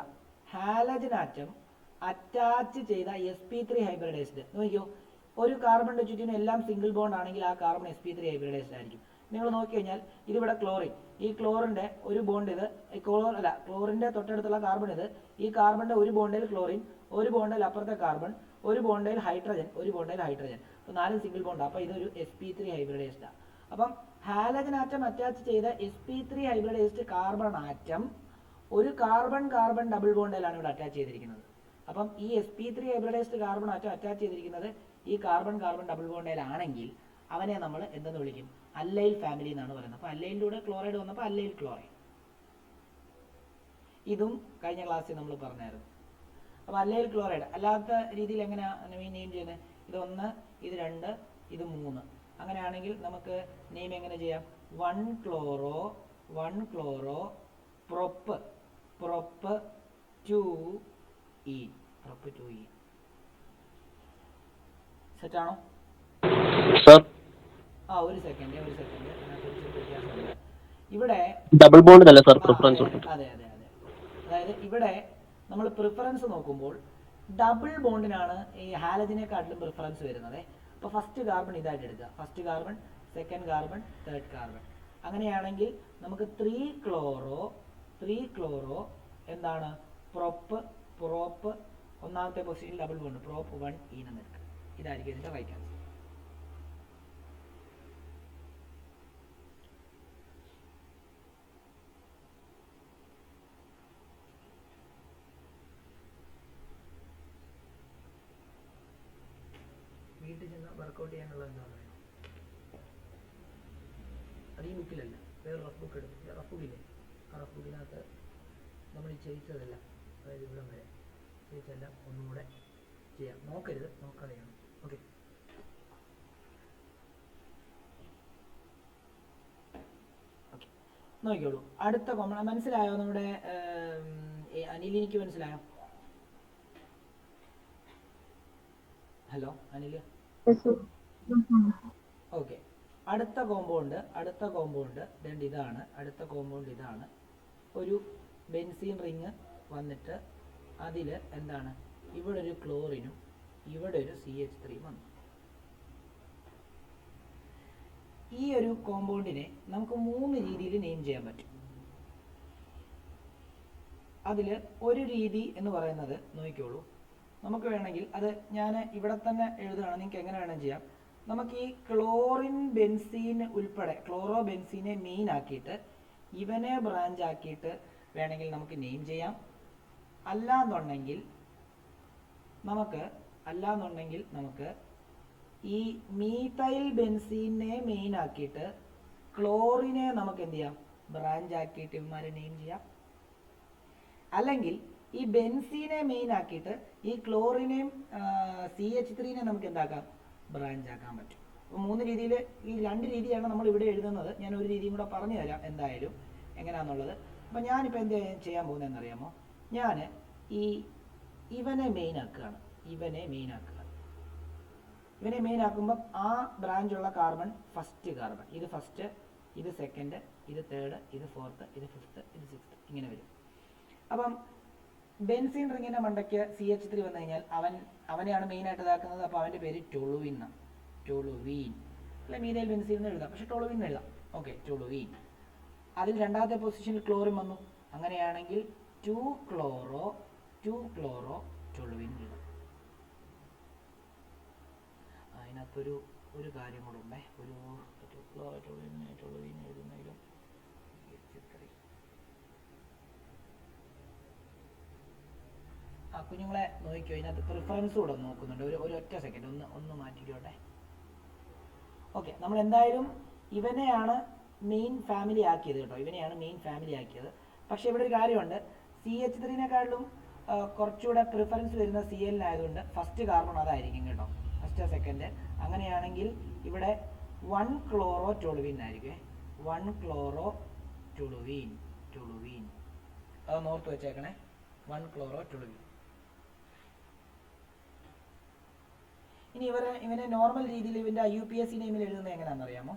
ഹാലജൻ ആറ്റം അറ്റാച്ച് ചെയ്ത sp3 ഹൈബ്രിഡൈസ്ഡ്. നോക്കിയോ, ഒരു കാർബണിന്റെ ചുറ്റിനും എല്ലാം സിംഗിൾ ബോണ്ട് ആണെങ്കിൽ ആ കാർബൺ sp3 ഹൈബ്രിഡൈസ്ഡ് ആയിരിക്കും. നിങ്ങൾ നോക്കി കഴിഞ്ഞാൽ ഇതിവിടെ ക്ലോറിൻ, ഈ ക്ലോറിന്റെ ഒരു ബോണ്ട് ഇത്, ക്ലോറിന്റെ തൊട്ടടുത്തുള്ള കാർബൺ ഇത്, ഈ കാർബണിന്റെ ഒരു ബോണ്ടിൽ ക്ലോറിൻ, ഒരു ബോണ്ടിൽ അപ്പുറത്തെ കാർബൺ, ഒരു ബോണ്ടിൽ ഹൈഡ്രജൻ, ഒരു ബോണ്ടിൽ ഹൈഡ്രജൻ. അപ്പോൾ 4 സിംഗിൾ ബോണ്ട്. അപ്പോൾ ഇതൊരു sp3 ഹൈബ്രിഡൈസ്ഡ് ആണ്. അപ്പം ഹാലജൻ ആറ്റം അറ്റാച്ച് ചെയ്ത sp3 ഹൈബ്രിഡൈസ്ഡ് കാർബൺ ആറ്റം ഒരു കാർബൺ ഡബിൾ ബോണ്ടിലാണ് ഇവിടെ അറ്റാച്ച് ചെയ്തിരിക്കുന്നത്. അപ്പം ഈ sp3 hybridised carbon atom attach ചെയ്തിരിക്കുന്നത് ഈ കാർബൺ ഡബിൾ ബോണ്ടിലാണെങ്കിൽ അവനെ നമ്മൾ എന്തെന്ന് വിളിക്കും? അല്ലൈൽ ഫാമിലി എന്നാണ് പറയുന്നത്. അപ്പോൾ അല്ലൈലിലൂടെ ക്ലോറൈഡ് വന്നപ്പോൾ അല്ലൈൽ ക്ലോറൈഡ്. ഇതും കഴിഞ്ഞ ക്ലാസ്സിൽ നമ്മൾ പറഞ്ഞായിരുന്നു. അപ്പോൾ അല്ലൈൽ ക്ലോറൈഡ് അല്ലാത്ത രീതിയിൽ എങ്ങനെയാണ് നെയിം ചെയ്യുന്നത്? ഇത് 1, ഇത് 2, ഇത് 3. അങ്ങനെയാണെങ്കിൽ നമുക്ക് നെയിം എങ്ങനെ ചെയ്യാം? 1 ക്ലോറോ പ്രൊപ്പ് 2E. സെറ്റാണോ? ഒരു സെക്കൻഡ് ഇവിടെ ഡബിൾ ബോണ്ട് അല്ല സർ പ്രിഫറൻസ്. അതെ. അതായത് ഇവിടെ നമ്മൾ പ്രിഫറൻസ് നോക്കുമ്പോൾ ഡബിൾ ബോണ്ടിനാണ് ഈ ഹാലജിനെക്കാട്ടിലും പ്രിഫറൻസ് വരുന്നത്. അപ്പോൾ ഫസ്റ്റ് കാർബൺ ഇതായിട്ട് എടുക്കുക. First carbon, second carbon, third carbon. അങ്ങനെയാണെങ്കിൽ നമുക്ക് 3 ക്ലോറോ എന്താണ്? പ്രോപ്പ് ഒന്നാമത്തെ പൊസിഷനിൽ ഡബിൾ ബോണ്ട് പ്രോപ്പ് 1E എന്ന് എടുക്കുക. ഇതായിരിക്കും ഇതിന്റെ റൈറ്റ് ആൻസർ. വീട്ടിൽ ചെന്ന് വർക്കൗട്ട് ചെയ്യാനുള്ള എന്താ പറയുക? അത് ഈ ബുക്കിലല്ല, വേറെ റഫ് ബുക്ക് എടുത്തിട്ട്, റഫ് ബുക്കില്ലേ, ആ റഫ് ബുക്കിനകത്ത് നമ്മൾ ചെയ്യിച്ചതല്ല, അതായത് ഇവിടെ വരെ ചെയ്യിച്ചെല്ലാം ഒന്നുകൂടെ ചെയ്യാം. നോക്കരുത്, നോക്കാതെ ചെയ്യണം. ഓക്കെ, നോക്കിയോളൂ. അടുത്ത കോമൺ മനസ്സിലായോ? നമ്മുടെ അനിലിനിക്ക് മനസ്സിലായോ? ഹലോ അനിൽ. ഓക്കെ, അടുത്ത കോമ്പൗണ്ട് ഇതാണ്. അടുത്ത കോമ്പൗണ്ട് ഇതാണ്. ഒരു ബെൻസീൻ റിങ് വന്നിട്ട് അതിൽ എന്താണ്? ഇവിടെ ഒരു ക്ലോറിനും ഇവിടെ ഒരു CH3 വന്നു. ഈ ഒരു കോമ്പൗണ്ടിനെ നമുക്ക് 3 രീതിയിൽ നെയിം ചെയ്യാൻ പറ്റും. അതിൽ ഒരു രീതി എന്ന് പറയുന്നത് നോക്കിക്കോളൂ. നമുക്ക് വേണമെങ്കിൽ അത് ഞാൻ ഇവിടെ തന്നെ എഴുതുകയാണ്, നിങ്ങൾക്ക് എങ്ങനെ വേണമെങ്കിൽ ചെയ്യാം. നമുക്ക് ഈ ക്ലോറിൻ ബെൻസീൻ ഉൾപ്പെടെ ക്ലോറോ ബെൻസീനെ മെയിൻ ആക്കിയിട്ട് ഇവനെ ബ്രാഞ്ച് ആക്കിയിട്ട് വേണമെങ്കിൽ നമുക്ക് നെയിം ചെയ്യാം. അല്ലാന്നുണ്ടെങ്കിൽ നമുക്ക് ഈ മീഥൈൽ ബെൻസീനെ മെയിൻ ആക്കിയിട്ട് ക്ലോറിനെ നമുക്ക് എന്ത് ചെയ്യാം? ബ്രാഞ്ച് ആക്കിയിട്ട് ഇവന്മാരെ നെയിം ചെയ്യാം. അല്ലെങ്കിൽ ഈ ബെൻസീനെ മെയിൻ ആക്കിയിട്ട് ഈ ക്ലോറിനെയും CH3നെ നമുക്ക് എന്താക്കാം? ബ്രാഞ്ച് ആക്കാൻ പറ്റും. അപ്പോൾ 3 രീതിയിൽ, ഈ 2 രീതിയാണ് നമ്മൾ ഇവിടെ എഴുതുന്നത്. ഞാൻ ഒരു രീതിയും കൂടെ പറഞ്ഞു തരാം എന്തായാലും എങ്ങനെയാണെന്നുള്ളത്. അപ്പോൾ ഞാനിപ്പോൾ എന്ത് ചെയ്യാൻ പോകുന്നതെന്നറിയാമോ? ഞാൻ ഇവനെ മെയിൻ ആക്കുകയാണ്. ഇവനെ മെയിൻ ആക്കുക. ഇവനെ മെയിൻ ആക്കുമ്പോൾ ആ ബ്രാഞ്ചുള്ള കാർബൺ ഫസ്റ്റ് കാർബൺ, ഇത് ഫസ്റ്റ്, ഇത് സെക്കൻഡ്, ഇത് തേർഡ്, ഇത് ഫോർത്ത്, ഇത് ഫിഫ്ത്ത്, ഇത് സിക്സ്ത്, ഇങ്ങനെ വരും. അപ്പം ബെൻസീൻ റിങ്ങിന്റെ മണ്ടയ്ക്ക് CH3 വന്നു കഴിഞ്ഞാൽ അവനെയാണ് മെയിൻ ആയിട്ട് ഇതാക്കുന്നത്. അപ്പോൾ അവന്റെ പേര് ടൊളുവിൻ എന്നാണ്. ടൊളുവീൻ അല്ലെ, മീഥൈൽ ബെൻസീൻ എന്ന് എഴുതാം, പക്ഷെ ടൊളുവിൻ എന്ന് എഴുതാം. Okay, toluene. അതിൽ രണ്ടാമത്തെ പൊസിഷനിൽ ക്ലോറിൻ വന്നു. അങ്ങനെയാണെങ്കിൽ 2 ക്ലോറോ ടൊളുവിൻ എഴുതാം. അതിനകത്തൊരു കാര്യം കൂടെ ഉണ്ടേ, ഒരു ടൊളുവിൻ എഴുതുന്നതിലും കുഞ്ഞുങ്ങളെ നോക്കിയോ, ഇതിനകത്ത് പ്രിഫറൻസ് കൂടെ നോക്കുന്നുണ്ട്. ഒരു ഒറ്റ സെക്കൻഡ് ഒന്ന് മാറ്റിക്കോട്ടെ. ഓക്കെ, നമ്മൾ എന്തായാലും ഇവനെയാണ് മെയിൻ ഫാമിലി ആക്കിയത് കേട്ടോ, ഇവനെയാണ് മെയിൻ ഫാമിലി ആക്കിയത്. പക്ഷെ ഇവിടെ ഒരു കാര്യമുണ്ട്, CH3-നെക്കാളും കുറച്ചുകൂടെ പ്രിഫറൻസ് വരുന്ന Cl-ആയതുകൊണ്ട് ഫസ്റ്റ് കാർബൺ അതായിരിക്കും കേട്ടോ, ഫസ്റ്റ് സെക്കൻഡ്. അങ്ങനെയാണെങ്കിൽ ഇവിടെ 1 ക്ലോറോ ടൊളുവിൻ ആയിരിക്കും. 1 ക്ലോറോ ടൊളുവിൻ അതൊന്ന് ഓർത്ത് വെച്ചേക്കണേ. 1 ക്ലോറോ ടൊളുവിൻ. ഇനി ഇവനെ നോർമൽ രീതിയിൽ ഇവന്റെ IUPAC നെയിമിൽ എഴുതുന്നത് എങ്ങനെയാണെന്ന് അറിയാമോ?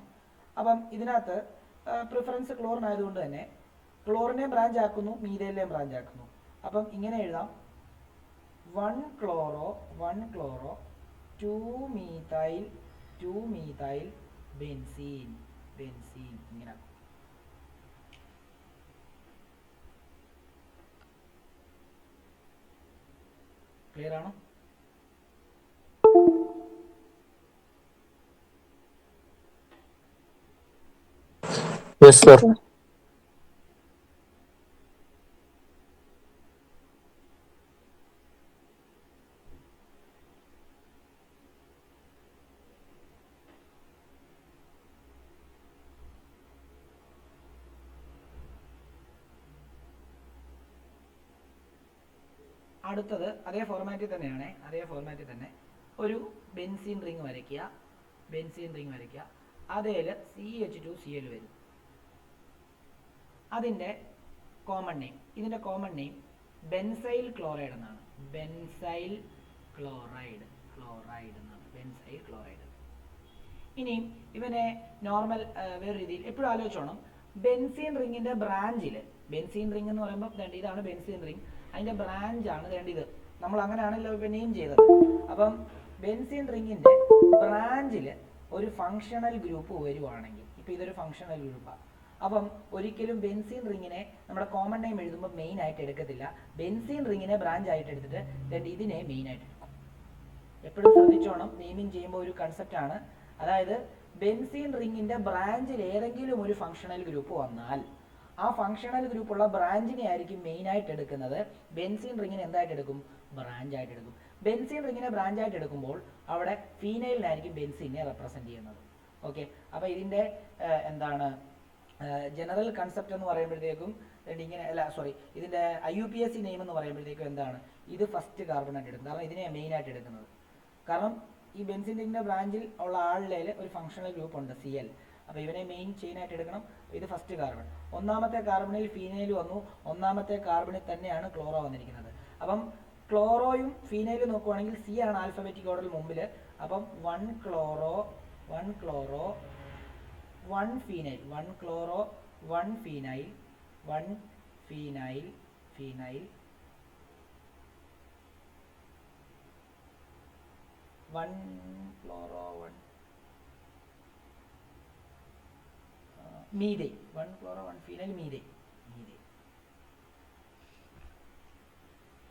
അപ്പം ഇതിനകത്ത് പ്രിഫറൻസ് ക്ലോറിൻ ആയതുകൊണ്ട് തന്നെ ക്ലോറിനെ ബ്രാഞ്ച് ആക്കുന്നു, മീഥൈലിനെ ബ്രാഞ്ച് ആക്കുന്നു. അപ്പം ഇങ്ങനെ എഴുതാം, 1 ക്ലോറോ 2 മീഥൈൽ ബെൻസീൻ ഇങ്ങനെ. ക്ലിയർ ആണോ? Yes, sir. അടുത്തത് അതേ ഫോർമാറ്റിൽ തന്നെ ഒരു ബെൻസീൻ റിങ് വരയ്ക്കുക. അതിൽ CH2Cl വരും. ഇതിന്റെ കോമൺ നെയിം ബെൻസൈൽ ക്ലോറൈഡ് എന്നാണ്. ബെൻസൈൽ ക്ലോറൈഡ് എന്നാണ്. ഇനി ഇവനെ നോർമൽ വേറെ രീതിയിൽ എപ്പോഴും ആലോചിച്ചോണം, ബെൻസീൻ റിങ്ങിന്റെ ബ്രാഞ്ചിൽ, ബെൻസീൻ റിംഗ് എന്ന് പറയുമ്പോൾ ഇതാണ് ബെൻസീൻ റിംഗ്, അതിന്റെ ബ്രാഞ്ചാണ് ഇത്. നമ്മൾ അങ്ങനെയാണല്ലോ ഇപ്പൊ നെയിം ചെയ്തത്. അപ്പം ബെൻസീൻ റിങ്ങിന്റെ ബ്രാഞ്ചിൽ ഒരു ഫങ്ഷണൽ ഗ്രൂപ്പ് വരുവാണെങ്കിൽ, ഇപ്പൊ ഇതൊരു ഫങ്ഷണൽ ഗ്രൂപ്പാണ്, അപ്പം ഒരിക്കലും ബെൻസീൻ റിങ്ങിനെ നമ്മുടെ കോമൺ നെയിം എഴുതുമ്പോൾ മെയിൻ ആയിട്ട് എടുക്കത്തില്ല. ബെൻസീൻ റിങ്ങിനെ ബ്രാഞ്ച് ആയിട്ട് എടുത്തിട്ട് ഇതിനെ മെയിൻ ആയിട്ട് എടുക്കും. എപ്പോഴും ശ്രദ്ധിച്ചോണം, നെയിമിങ് ചെയ്യുമ്പോൾ ഒരു കൺസെപ്റ്റ് ആണ്. അതായത് ബെൻസീൻ റിങ്ങിന്റെ ബ്രാഞ്ചിൽ ഏതെങ്കിലും ഒരു ഫങ്ഷണൽ ഗ്രൂപ്പ് വന്നാൽ ആ ഫങ്ഷണൽ ഗ്രൂപ്പുള്ള ബ്രാഞ്ചിനെ ആയിരിക്കും മെയിൻ ആയിട്ട് എടുക്കുന്നത്. ബെൻസീൻ റിങ്ങിനെ എന്തായിട്ട് എടുക്കും? ബ്രാഞ്ച് ആയിട്ട് എടുക്കും. ബെൻസീൻ റിങ്ങിനെ ബ്രാഞ്ച് ആയിട്ട് എടുക്കുമ്പോൾ അവിടെ ഫീനൈലിനായിരിക്കും ബെൻസീനെ റെപ്രസെന്റ് ചെയ്യുന്നത്. ഓക്കെ, അപ്പൊ ഇതിന്റെ എന്താണ് ജനറൽ കൺസെപ്റ്റ് എന്ന് പറയുമ്പോഴത്തേക്കും ഇങ്ങനെ ഇതിന്റെ IUPAC നെയിം എന്ന് പറയുമ്പോഴത്തേക്കും എന്താണ്, ഇത് ഫസ്റ്റ് കാർബൺ ആയിട്ട് എടുക്കും. കാരണം ഇതിനെ മെയിൻ ആയിട്ട് എടുക്കുന്നത്. കാരണം ഈ ബെൻസീൻ റിങ്ങിന്റെ ബ്രാഞ്ചിൽ ഉള്ള ആളിൽ ഒരു ഫങ്ഷണൽ ഗ്രൂപ്പ് ഉണ്ട് Cl. അപ്പോൾ ഇവനെ മെയിൻ ചെയിൻ ആയിട്ട് എടുക്കണം. ഇത് ഫസ്റ്റ് കാർബൺ. ഒന്നാമത്തെ കാർബണിൽ ഫീനൈൽ വന്നു, ഒന്നാമത്തെ കാർബണിൽ തന്നെയാണ് ക്ലോറോ വന്നിരിക്കുന്നത്. അപ്പം ക്ലോറോയും ഫീനൈലും നോക്കുവാണെങ്കിൽ C ആണ് ആൽഫബറ്റിക് ഓർഡറിൽ മുമ്പിൽ. അപ്പം 1 chloro 1 phenyl 1 chloro 1 phenyl 1 phenyl 1 chloro 1 methyl 1 chloro 1 phenyl methyl.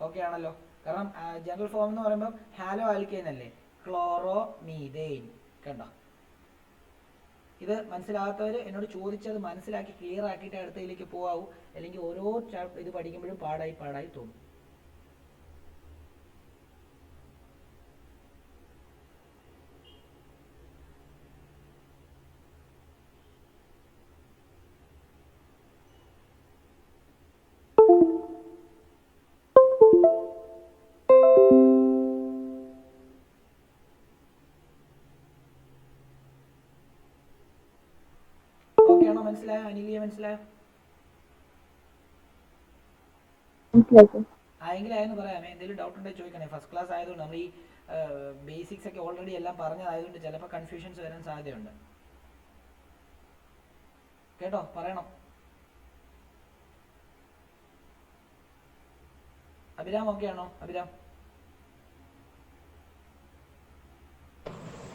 Okay ആണല്ലോ? കാരണം ജനറൽ ഫോം എന്ന് പറയുമ്പോൾ ഹാലോ ആൽക്കെയ്ൻ അല്ലേ, ക്ലോറോ മീഥൈൻ. കണ്ടോ? ഇത് മനസ്സിലാകാത്തവർ എന്നോട് ചോദിച്ചത് മനസ്സിലാക്കി ക്ലിയർ ആക്കിയിട്ട് അടുത്തതിലേക്ക് പോകാവൂ, അല്ലെങ്കിൽ ഓരോ ഇത് പഠിക്കുമ്പോഴും പാടായി തോന്നും. മനസ്സിലായോ? അനിലിയെ മനസ്സിലായോ? ആയെങ്കിലായെന്ന് പറയാമേ. എന്തെങ്കിലും ഡൗട്ട് ഉണ്ടെങ്കിൽ ചോദിക്കണേ. ഫസ്റ്റ് ക്ലാസ് ആയതുകൊണ്ട് നമ്മൾ ഈ ബേസിക്സ് ഒക്കെ ഓൾറെഡി എല്ലാം പറഞ്ഞതായതുകൊണ്ട് ചിലപ്പോൾ കൺഫ്യൂഷൻസ് വരാൻ സാധ്യതയുണ്ട്. കേട്ടോ, പറയണം. അഭിരാം ഓക്കെ ആണോ? Abhiram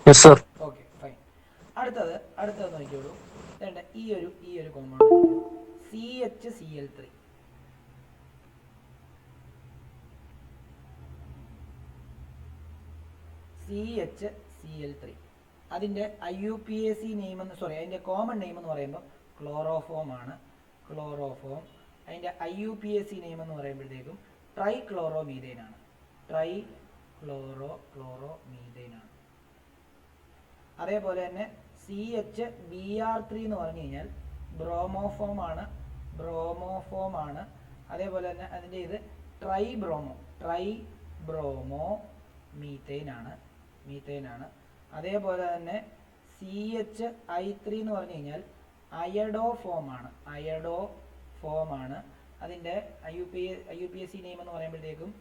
yes sir. Okay, fine. അടുത്തത് നോക്കിയോളൂ. വേണ്ട ഈ ഒരു കോമ്പൗണ്ട് CHCl3. CHCl3 അതിൻ്റെ IUPAC നെയിം അതിൻ്റെ കോമൺ നെയിം എന്ന് പറയുമ്പോൾ ക്ലോറോഫോം ആണ്. ക്ലോറോഫോം. അതിൻ്റെ IUPAC നെയിം എന്ന് പറയുമ്പോഴത്തേക്കും ട്രൈക്ലോറോമീഥെയ്ൻ ആണ്. ട്രൈക്ലോറോമീഥെയ്ൻ ആണ്. അതേപോലെ തന്നെ CHBr3 എന്ന് പറഞ്ഞു കഴിഞ്ഞാൽ ബ്രോമോഫോം ആണ്. അതേപോലെ തന്നെ അതിൻ്റെ ഇത് ട്രൈബ്രോമോ മീഥെയ്ൻ ആണ്. അതേപോലെ തന്നെ CHI3 എന്ന് പറഞ്ഞു കഴിഞ്ഞാൽ അയഡോഫോം ആണ്. അതിൻ്റെ IUPAC നെയിം എന്ന് പറയുമ്പോഴത്തേക്കും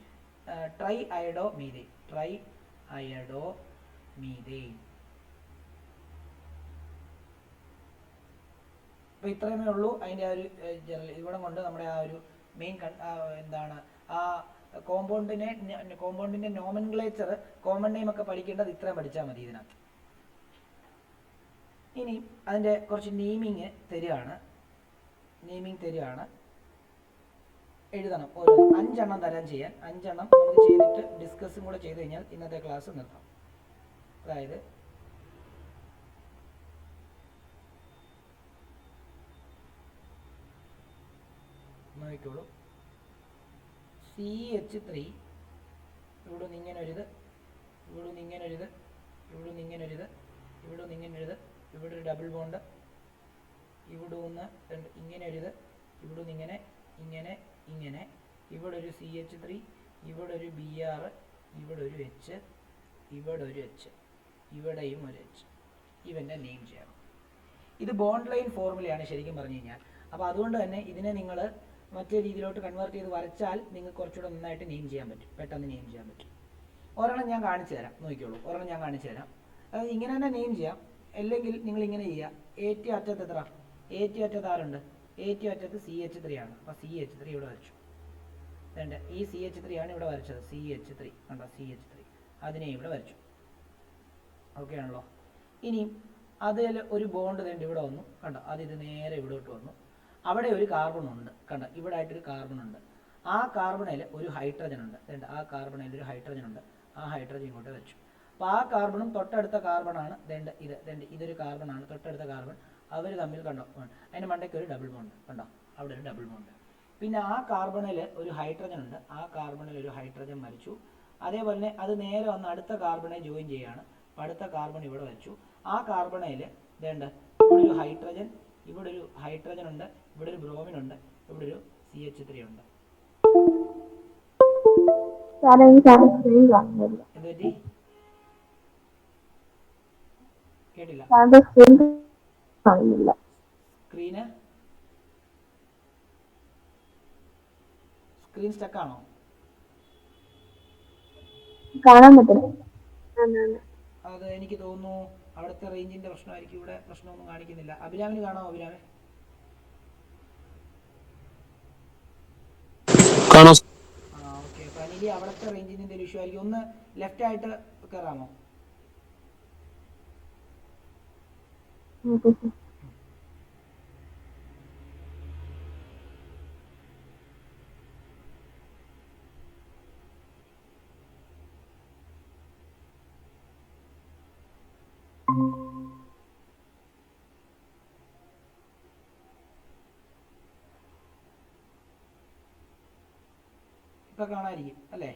ട്രൈ അയഡോ മീഥെയ്ൻ. അപ്പോൾ ഇത്രയുമേ ഉള്ളൂ അതിൻ്റെ ആ ഒരു ജനറൽ. ഇവിടെ കൊണ്ട് നമ്മുടെ ആ ഒരു മെയിൻ എന്താണ് ആ കോമ്പൗണ്ടിൻ്റെ നോമൻക്ലേച്ചർ, കോമൺ നെയിം ഒക്കെ പഠിക്കേണ്ടത് ഇത്രയും പഠിച്ചാൽ മതി ഇതിനകത്ത്. ഇനി അതിൻ്റെ കുറച്ച് നെയിമിങ് തരികയാണ്. എഴുതണം. ഓരോ 5 എണ്ണം തരാൻ ചെയ്യാൻ. 5 എണ്ണം നമുക്ക് ചെയ്തിട്ട് ഡിസ്കസും കൂടെ ചെയ്ത് കഴിഞ്ഞാൽ ഇന്നത്തെ ക്ലാസ് നിർത്താം. അതായത് നോക്കിക്കോളൂ. CH3 ഇവിടെ നിന്ന് ഇങ്ങനൊരിത്, ഇവിടെ നിന്ന് ഇങ്ങനൊരിത്, ഇവിടെ നിന്ന് ഇങ്ങനൊരിത്, ഇവിടെ നിന്ന് ഇങ്ങനൊരിത്, ഇവിടെ ഒരു ഡബിൾ ബോണ്ട്, ഇവിടെ നിന്ന് ഇങ്ങനൊരിത്, ഇവിടെ നിന്ന് ഇങ്ങനെ, ഇവിടെ ഒരു CH3, ഇവിടെ ഒരു Br, ഇവിടെ ഒരു H, ഇവിടെ ഒരു H, ഇവിടെയും ഒരു H. ഇവൻ്റെ നെയിം ചെയ്യണം. ഇത് ബോണ്ട് ലൈൻ ഫോർമുലയാണ് ശരിക്കും പറഞ്ഞു കഴിഞ്ഞാൽ. അപ്പോൾ അതുകൊണ്ട് തന്നെ ഇതിനെ നിങ്ങൾ മറ്റേ രീതിയിലോട്ട് കൺവേർട്ട് ചെയ്ത് വരച്ചാൽ നിങ്ങൾക്ക് കുറച്ചുകൂടെ നന്നായിട്ട് പെട്ടെന്ന് നെയിം ചെയ്യാൻ പറ്റും. ഒരെണ്ണം ഞാൻ കാണിച്ചു തരാം, നോക്കിക്കോളൂ. അതായത് ഇങ്ങനെ തന്നെ നെയിം ചെയ്യാം. അല്ലെങ്കിൽ നിങ്ങൾ ഇങ്ങനെ ചെയ്യുക. ഏറ്റവും അറ്റത്ത് എത്ര? ഏറ്റവും അറ്റത്ത് ആരുണ്ട്? ഏറ്റവും അറ്റത്ത് CH3 ആണ്. അപ്പോൾ CH3 ഇവിടെ വരച്ചു. വേണ്ട, ഈ CH3 ആണ് ഇവിടെ വരച്ചത്. CH3 കണ്ടോ? CH3 അതിനെ ഇവിടെ വരച്ചു. ഓക്കെ ആണല്ലോ. ഇനി അതിൽ ഒരു ബോണ്ട് തന്നെ ഇവിടെ വന്നു കണ്ടോ? ഇത് നേരെ ഇവിടോട്ട് വന്നു. അവിടെ ഒരു കാർബൺ ഉണ്ട് കണ്ടോ? ഇവിടെ ആയിട്ടൊരു കാർബൺ ഉണ്ട്. ആ കാർബണിൽ ഒരു ഹൈഡ്രജൻ ഉണ്ട്. ആ കാർബണിൽ ഒരു ഹൈഡ്രജൻ ഉണ്ട്. ആ ഹൈഡ്രജൻ ഇങ്ങോട്ട് വെച്ചു. അപ്പോൾ ആ കാർബണും തൊട്ടടുത്ത കാർബണാണ്. ഇതൊരു കാർബണാണ്, തൊട്ടടുത്ത കാർബൺ. അവർ തമ്മിൽ കണ്ടോ? അതിൻ്റെ മണ്ടയ്ക്ക് ഒരു ഡബിൾ ബോണ്ട് കണ്ടോ? അവിടെ ഒരു ഡബിൾ ബോണ്ട്. പിന്നെ ആ കാർബണിൽ ഒരു ഹൈഡ്രജൻ ഉണ്ട്. ആ കാർബണിൽ ഒരു ഹൈഡ്രജൻ വരച്ചു. അതേപോലെ തന്നെ അത് നേരെ വന്ന് അടുത്ത കാർബണെ ജോയിൻ ചെയ്യുകയാണ്. അടുത്ത കാർബൺ ഇവിടെ വെച്ചു. ആ കാർബണയിൽ ഇവിടെ ഒരു ഹൈഡ്രജൻ, ഇവിടെ ഒരു ഹൈഡ്രജൻ ഉണ്ട്, ഇവിടെ ഒരു ബ്രോമിൻ ഉണ്ട്, ഇവിടെ ഒരു CH3 ഉണ്ട്. എന്തുപറ്റി? കേട്ടില്ല. സ്ക്രീൻ സ്റ്റക്കാണോ? കാണാൻ പറ്റില്ല. അത് എനിക്ക് തോന്നുന്നു അവിടുത്തെ റേഞ്ചിന്റെ പ്രശ്നമായിരിക്കും. ഇവിടെ പ്രശ്നമൊന്നും കാണിക്കുന്നില്ല. അഭിരാമിന് കാണാമോ? അഭിരാമൻ ഓക്കെ. അപ്പൊ അനിലി അവിടുത്തെ റേഞ്ചിന്റെ എന്തെങ്കിലും ഇഷ്യൂ ആയിരിക്കും. ഒന്ന് ലെഫ്റ്റ് ആയിട്ട് കയറാമോ? ഇപ്പൊ കാണാതിരിക്കും അല്ലേ?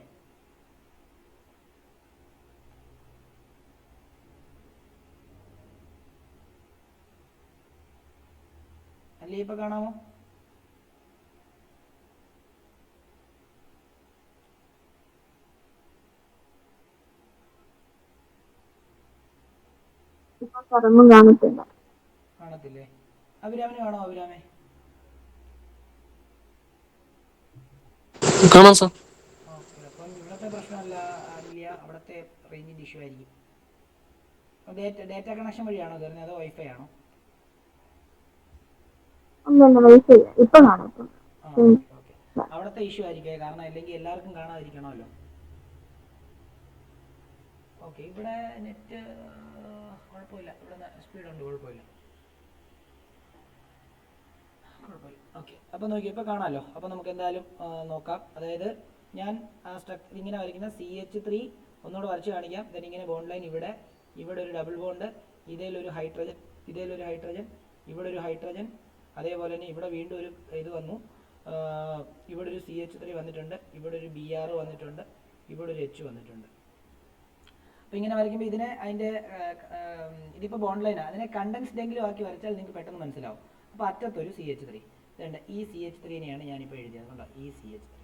അല്ലേ ഇപ്പൊ കാണാമോ? കാണത്തില്ലേ? അഭിരാമിന് കാണോ? അഭിരാമേ കാണാം സാർ. ഡേറ്റ കണക്ഷൻ വഴിയാണോ കയറുന്നത് അതോ വൈഫൈ ആണോ? വൈഫൈ ഇപ്പൊ കാണാം. ആ ഓക്കെ ഓക്കെ. അവിടുത്തെ ഇഷ്യൂ ആയിരിക്കും, കാരണം അല്ലെങ്കിൽ എല്ലാവർക്കും കാണാതിരിക്കണമല്ലോ. ഓക്കെ, ഇവിടെ നെറ്റ് കുഴപ്പമില്ല, ഇവിടെ സ്പീഡുണ്ട്, കുഴപ്പമില്ല. ഓക്കെ, അപ്പോൾ നോക്കി ഇപ്പോൾ കാണാമല്ലോ. അപ്പോൾ നമുക്ക് എന്തായാലും നോക്കാം. അതായത് ഞാൻ ആ ഇങ്ങനെ വരയ്ക്കുന്ന CH3 ഒന്നുകൂടെ വരച്ച് കാണിക്കാം. ദെൻ ഇങ്ങനെ ബോണ്ട് ലൈൻ ഇവിടെ ഒരു ഡബിൾ ബോണ്ട്, ഇതിലൊരു ഹൈഡ്രജൻ, ഇവിടെ ഒരു ഹൈഡ്രജൻ, അതേപോലെ തന്നെ ഇവിടെ വീണ്ടും ഒരു ഇത് വന്നു, ഇവിടെ ഒരു CH3 വന്നിട്ടുണ്ട്, ഇവിടെ ഒരു Br വന്നിട്ടുണ്ട്, ഇവിടെ ഒരു H വന്നിട്ടുണ്ട്. അപ്പോൾ ഇങ്ങനെ വരയ്ക്കുമ്പോൾ ഇതിപ്പോൾ ബോണ്ട് ലൈനാണ്, അതിനെ കണ്ടൻസ്ഡ് എങ്കിലും ആക്കി വരച്ചാൽ നിങ്ങൾക്ക് പെട്ടെന്ന് മനസ്സിലാവും. അപ്പോൾ അറ്റത്തൊരു CH3, ഇതുണ്ട്, ഈ CH3നെയാണ് ഞാനിപ്പോൾ എഴുതിയത്, കണ്ടോ, ഈ CH3.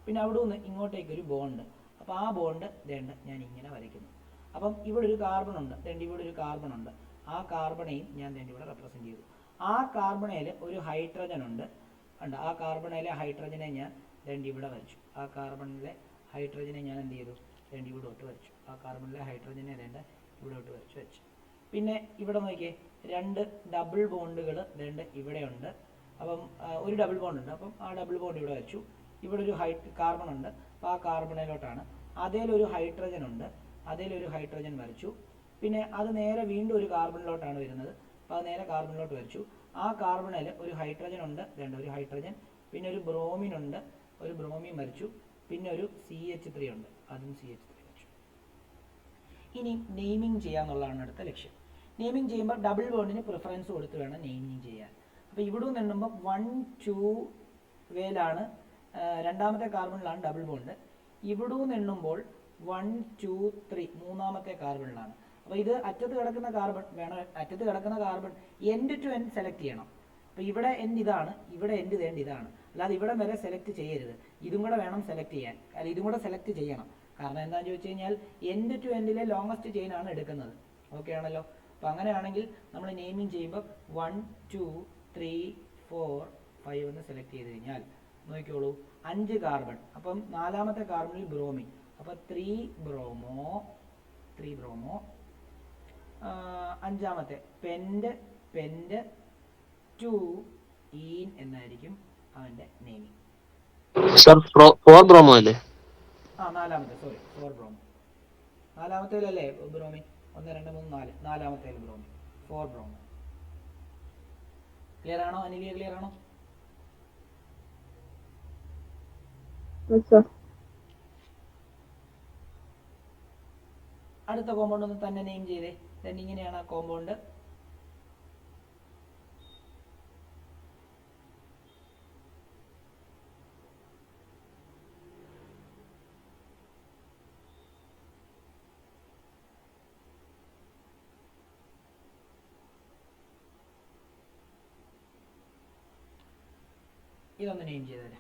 പിന്നെ അവിടെ നിന്ന് ഇങ്ങോട്ടേക്കൊരു ബോണ്ട്, അപ്പോൾ ആ ബോണ്ട് ഇതേണ്ട ഞാൻ ഇങ്ങനെ വരയ്ക്കുന്നു. അപ്പം ഇവിടെ ഒരു കാർബൺ ഉണ്ട്, ഇവിടെ ഒരു കാർബൺ ഉണ്ട്, ആ കാർബണേയും ഞാൻ ഇവിടെ റെപ്രസെൻറ്റ് ചെയ്തു. ആ കാർബണയിൽ ഒരു ഹൈഡ്രജൻ ഉണ്ട്, ഉണ്ട്, ആ കാർബണയിലെ ഹൈഡ്രജനെ ഞാൻ ഇവിടെ വരച്ചു. ആ കാർബണിലെ ഹൈഡ്രജനെ ഞാൻ എന്ത് ചെയ്തു, ഇവിടെ തൊട്ട് വരച്ചു. ആ കാർബണിലെ ഹൈഡ്രജനെ ഇവിടെ തൊട്ട് വെച്ചു. പിന്നെ ഇവിടെ നോക്കിയേ, 2 ഡബിൾ ബോണ്ടുകൾ ഇവിടെ ഉണ്ട്. അപ്പം ഒരു ഡബിൾ ബോണ്ട് ഉണ്ട്, അപ്പം ആ ഡബിൾ ബോണ്ട് ഇവിടെ വെച്ചു. ഇവിടെ ഒരു കാർബൺ ഉണ്ട്, അപ്പോൾ ആ കാർബണിലോട്ടാണ്. അതിലൊരു ഹൈഡ്രജൻ ഉണ്ട്, അതിലൊരു ഹൈഡ്രജൻ വരച്ചു. പിന്നെ അത് നേരെ വീണ്ടും ഒരു കാർബണിലോട്ടാണ് വരുന്നത്, അപ്പോൾ അത് നേരെ കാർബണിലോട്ട് വരച്ചു. ആ കാർബണിൽ ഒരു ഹൈഡ്രജൻ ഉണ്ട്, ഒരു ഹൈഡ്രജൻ, പിന്നെ ഒരു ബ്രോമിൻ ഉണ്ട്, ഒരു ബ്രോമിൻ വരച്ചു. പിന്നെ ഒരു CH3 ഉണ്ട്, അതും CH3 വരച്ചു. ഇനി നെയിമിങ് ചെയ്യാന്നുള്ളതാണ് അടുത്ത ലക്ഷ്യം. നെയിമിങ് ചെയ്യുമ്പോൾ ഡബിൾ ബോണ്ടിന് പ്രിഫറൻസ് കൊടുത്ത് വേണം നെയിമിങ് ചെയ്യാൻ. അപ്പോൾ ഇവിടെ നിന്ന് എണ്ണുമ്പോൾ 1 2 വേലാണ്, രണ്ടാമത്തെ കാർബണിലാണ് ഡബിൾ ബോണ്ട്. ഇവിടെ നിന്ന് എണ്ണുമ്പോൾ 1 2 3 മൂന്നാമത്തെ കാർബണിലാണ്. അപ്പോൾ ഇത് അറ്റത്ത് കിടക്കുന്ന കാർബൺ വേണം, അറ്റത്ത് കിടക്കുന്ന carbon end to end select ചെയ്യണം. അപ്പോൾ ഇവിടെ എൻഡ് ഇതാണ്, ഇവിടെ എൻഡ് ഇതാണ്, അല്ലാതെ ഇവിടെ വരെ സെലക്ട് ചെയ്യരുത്. ഇതും കൂടെ വേണം സെലക്ട് ചെയ്യാൻ, അല്ല ഇതും കൂടെ സെലക്ട് ചെയ്യണം. കാരണം എന്താണെന്ന് ചോദിച്ചു കഴിഞ്ഞാൽ എൻഡ് ടു എൻഡിലെ ലോങ്ങസ്റ്റ് ചെയിനാണ് എടുക്കുന്നത്. ഓക്കെ ആണല്ലോ? അപ്പോൾ അങ്ങനെയാണെങ്കിൽ നമ്മൾ നെയിമിങ് ചെയ്യുമ്പോൾ 1 2 3 4 5 എന്ന് സെലക്ട് ചെയ്ത് കഴിഞ്ഞാൽ നോക്കിക്കോളൂ, 5 കാർബൺ. അപ്പം നാലാമത്തെ കാർബണിൽ ബ്രോമിൻ, അപ്പോൾ 3 ബ്രോമോ. അഞ്ചാമത്തെ പെൻഡ് 2 ഈൻ എന്നായിരിക്കും അവൻ്റെ നെയിമിങ്. സർ 4 ബ്രോമോ അല്ലേ? നാലാമത്തെ, സോറി, 4 ബ്രോമോ. നാലാമത്തേലല്ലേ ബ്രോമിൻ? 1 2 3 4, നാലാമത്തേൽ ബ്രോമിൻ, 4 ബ്രോമോ. ക്ലിയർ ആണോ അനിലിയ? ക്ലിയർ ആണോ? അടുത്ത കോമ്പൗണ്ട് ഒന്ന് തന്നെ നെയിം ചെയ്തേ. then ഇങ്ങനെയാണ് ആ കോമ്പൗണ്ട്. ഇതൊന്ന് നെയിം ചെയ്തേരെ.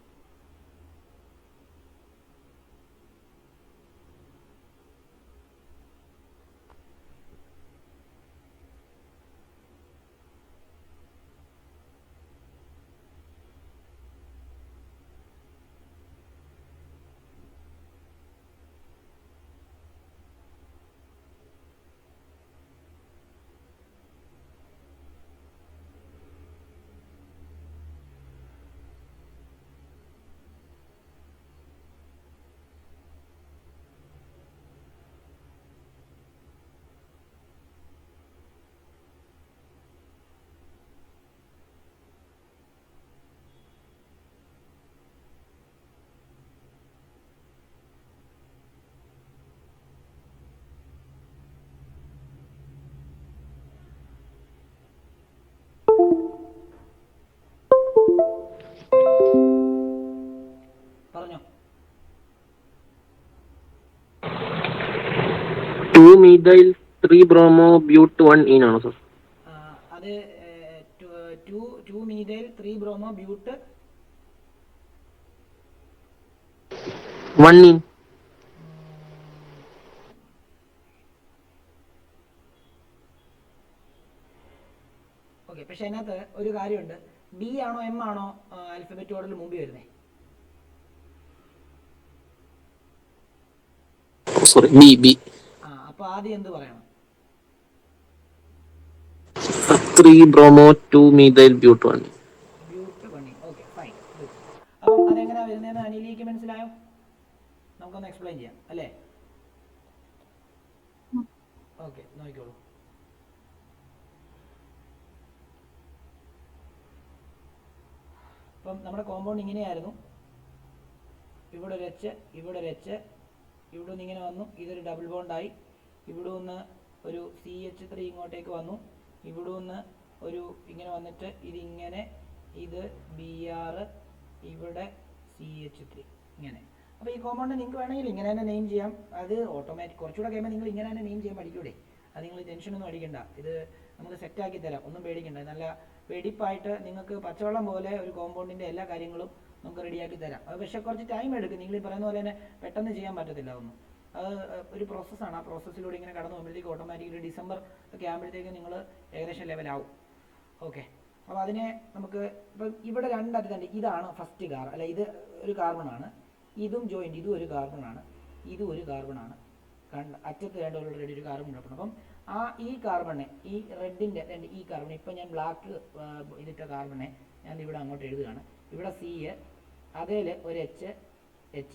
പറഞ്ഞോ. 2-methyl 3-bromo but 1-ene ആണോ സർ? അത് 2-methyl 3-bromo but 1-ene. Okay, പക്ഷെ അതിനകത്ത് ഒരു കാര്യമുണ്ട്. ബി ആണോ എം ആണോ ആൽഫബറ്റ് ഓർഡറിൽ മുമ്പിൽ വരുന്നത്? Sorry, B. അപ്പോൾ ആദ്യം എന്ത് പറയണം? 3 bromo 2 methyl but 1. ബ്യൂട്ട് പണി. Okay fine, good. അപ്പം അതെങ്ങനെയാണ് വരുന്നതെന്ന് അനിലേക്ക് മനസ്സിലായോ? നമുക്കൊന്ന് എക്സ്പ്ലെയിൻ ചെയ്യാം അല്ലേ? ഓക്കെ, നോക്കിക്കോളൂ. അപ്പം നമ്മുടെ കോമ്പൗണ്ട് ഇങ്ങനെയായിരുന്നു. ഇവിടെ ഒരു എച്ച്, ഇവിടെ ഒരു എച്ച്, ഇവിടെ നിന്ന് ഇങ്ങനെ വന്നു, ഇതൊരു ഡബിൾ ബോണ്ടായി. ഇവിടെ നിന്ന് ഒരു CH3 ഇങ്ങോട്ടേക്ക് വന്നു, ഇവിടെ നിന്ന് ഒരു ഇങ്ങനെ വന്നിട്ട് ഇതിങ്ങനെ, ഇത് Br, ഇവിടെ CH3 ഇങ്ങനെ. അപ്പോൾ ഈ കോമ്പൗണ്ട് നിങ്ങൾക്ക് വേണമെങ്കിൽ ഇങ്ങനെ തന്നെ നെയിം ചെയ്യാം. അത് ഓട്ടോമാറ്റിക് കുറച്ചുകൂടെ കഴിയുമ്പോൾ നിങ്ങൾ ഇങ്ങനെ തന്നെ നെയിം ചെയ്യാൻ പഠിക്കൂടെ. അത് നിങ്ങൾ ടെൻഷനൊന്നും അടിക്കണ്ട, ഇത് നമുക്ക് സെറ്റാക്കി തരാം, ഒന്നും പേടിക്കണ്ട. നല്ല വെടിപ്പായിട്ട് നിങ്ങൾക്ക് പച്ചവെള്ളം പോലെ ഒരു കോമ്പൗണ്ടിൻ്റെ എല്ലാ കാര്യങ്ങളും നമുക്ക് റെഡിയാക്കി തരാം. അത് പക്ഷേ കുറച്ച് ടൈം എടുക്കും. നിങ്ങൾ ഈ പറയുന്ന പോലെ തന്നെ പെട്ടെന്ന് ചെയ്യാൻ പറ്റത്തില്ല ഒന്നും. അത് ഒരു പ്രോസസ്സാണ്. ആ പ്രോസസ്സിലൂടെ ഇങ്ങനെ കടന്നു പോകുമ്പോഴത്തേക്ക് ഓട്ടോമാറ്റിക്കലി ഡിസംബർ ഒക്കെ ആകുമ്പോഴത്തേക്ക് നിങ്ങൾ ഏകദേശം ലെവലാവും. ഓക്കെ, അപ്പോൾ അതിനെ നമുക്ക് ഇപ്പം ഇവിടെ രണ്ടറ്റത്തുണ്ട്. ഇതാണ് ഫസ്റ്റ് അല്ല ഇത് ഒരു കാർബണാണ്, ഇതും ജോയിൻറ്റ്, ഇതും ഒരു കാർബണാണ്, ഇതും ഒരു കാർബണാണ്. അറ്റത്ത് രണ്ട് ഓൾറെഡി ഒരു കാർബൺ കിടപ്പുണ്ട്. അപ്പം ഈ കാർബണെ, ഈ റെഡിൻ്റെ ഈ കാർബൺ, ഇപ്പം ഞാൻ ബ്ലാക്ക് ഇതിട്ട കാർബണെ ഞാൻ ഇവിടെ അങ്ങോട്ട് എഴുതുകയാണ്. ഇവിടെ C, അതേൽ ഒരു എച്ച്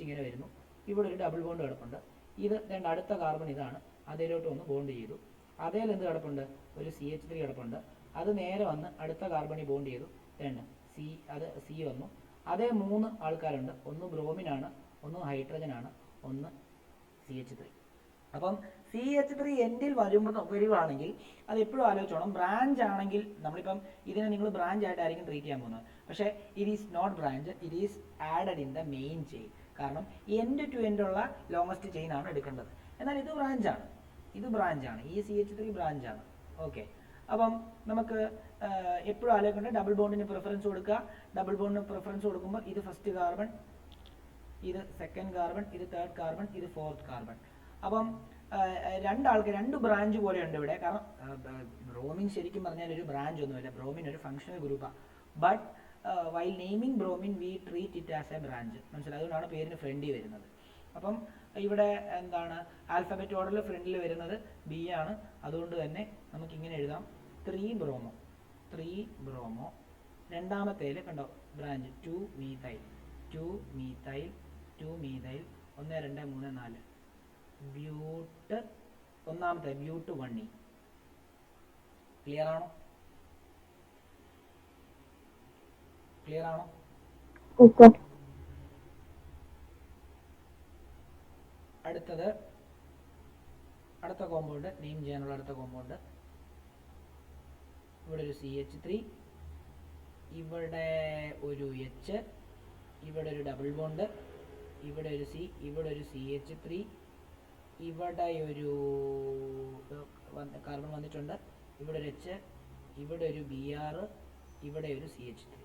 ഇങ്ങനെ വരുന്നു. ഇവിടെ ഒരു ഡബിൾ ബോണ്ട് കിടപ്പുണ്ട്. ഇത് അടുത്ത കാർബൺ ഇതാണ്, അതേലോട്ട് ഒന്ന് ബോണ്ട് ചെയ്തു. അതേൽ എന്ത് കിടപ്പുണ്ട്? ഒരു CH3 കിടപ്പുണ്ട്. അത് നേരെ വന്ന് അടുത്ത കാർബണിൽ ബോണ്ട് ചെയ്തു. അത് C വന്നു. അതേ 3 ആൾക്കാരുണ്ട്. ഒന്ന് ബ്രോമിനാണ്, ഒന്ന് ഹൈഡ്രജനാണ്, ഒന്ന് CH3. അപ്പം CH3 എൻഡിൽ വരുവാണെങ്കിൽ അത് എപ്പോഴും ആലോചിച്ചോണം. ബ്രാഞ്ച് ആണെങ്കിൽ നമ്മളിപ്പം ഇതിനെ നിങ്ങൾ ബ്രാഞ്ച് ആയിട്ടായിരിക്കും ട്രീറ്റ് ചെയ്യാൻ പോകുന്നത്. പക്ഷേ it is not branch, it is added in the main chain. കാരണം എൻഡ് ടു എൻഡ് ഉള്ള ലോങ്ങസ്റ്റ് ചെയിൻ ആണ് എടുക്കേണ്ടത്. എന്നാൽ ഇത് ബ്രാഞ്ചാണ്, ഈ CH3 ബ്രാഞ്ചാണ്. ഓക്കെ, അപ്പം നമുക്ക് എപ്പോഴും ആലോചിക്കേണ്ടത് ഡബിൾ ബോണ്ടിന് പ്രിഫറൻസ് കൊടുക്കുക. ഡബിൾ ബോണ്ടിന് പ്രിഫറൻസ് കൊടുക്കുമ്പോൾ ഇത് ഫസ്റ്റ് കാർബൺ, ഇത് സെക്കൻഡ് കാർബൺ, ഇത് തേർഡ് കാർബൺ, ഇത് ഫോർത്ത് കാർബൺ. അപ്പം രണ്ട് ബ്രാഞ്ച് പോലെയുണ്ട് ഇവിടെ. കാരണം ബ്രോമിൻ ശരിക്കും പറഞ്ഞാൽ ഒരു ബ്രാഞ്ച് ഒന്നുമില്ല, ബ്രോമിൻ ഒരു ഫങ്ഷണൽ ഗ്രൂപ്പാണ്. But while naming bromine V treat it as A branch. മനസ്സിലായി? അതുകൊണ്ടാണ് പേരിന് ഫ്രണ്ടിൽ വരുന്നത്. അപ്പം ഇവിടെ എന്താണ് ആൽഫബറ്റ് ഓർഡറിൽ ഫ്രണ്ടിൽ വരുന്നത് B ആണ്. അതുകൊണ്ട് തന്നെ നമുക്കിങ്ങനെ എഴുതാം 3 ബ്രോമോ. രണ്ടാമത്തേൽ കണ്ടോ ബ്രാഞ്ച് 2 മീഥൈൽ 1 2 3 4 ബ്യൂട്ട്. ഒന്നാമത്തെ ബ്യൂട്ട് 1E. ക്ലിയർ ആണോ? അടുത്ത കോമ്പൗണ്ട് നെയിം ചെയ്യാനുള്ള അടുത്ത കോമ്പൗണ്ട് ഇവിടെ ഒരു CH3, ഇവിടെ ഒരു H, ഇവിടെ ഒരു ഡബിൾ ബോണ്ട്, ഇവിടെ ഒരു C, ഇവിടെ ഒരു CH3, ഇവിടെ ഒരു കാർബൺ വന്നിട്ടുണ്ട്, ഇവിടെ ഒരു H, ഇവിടെ ഒരു Br, ഇവിടെ ഒരു CH3.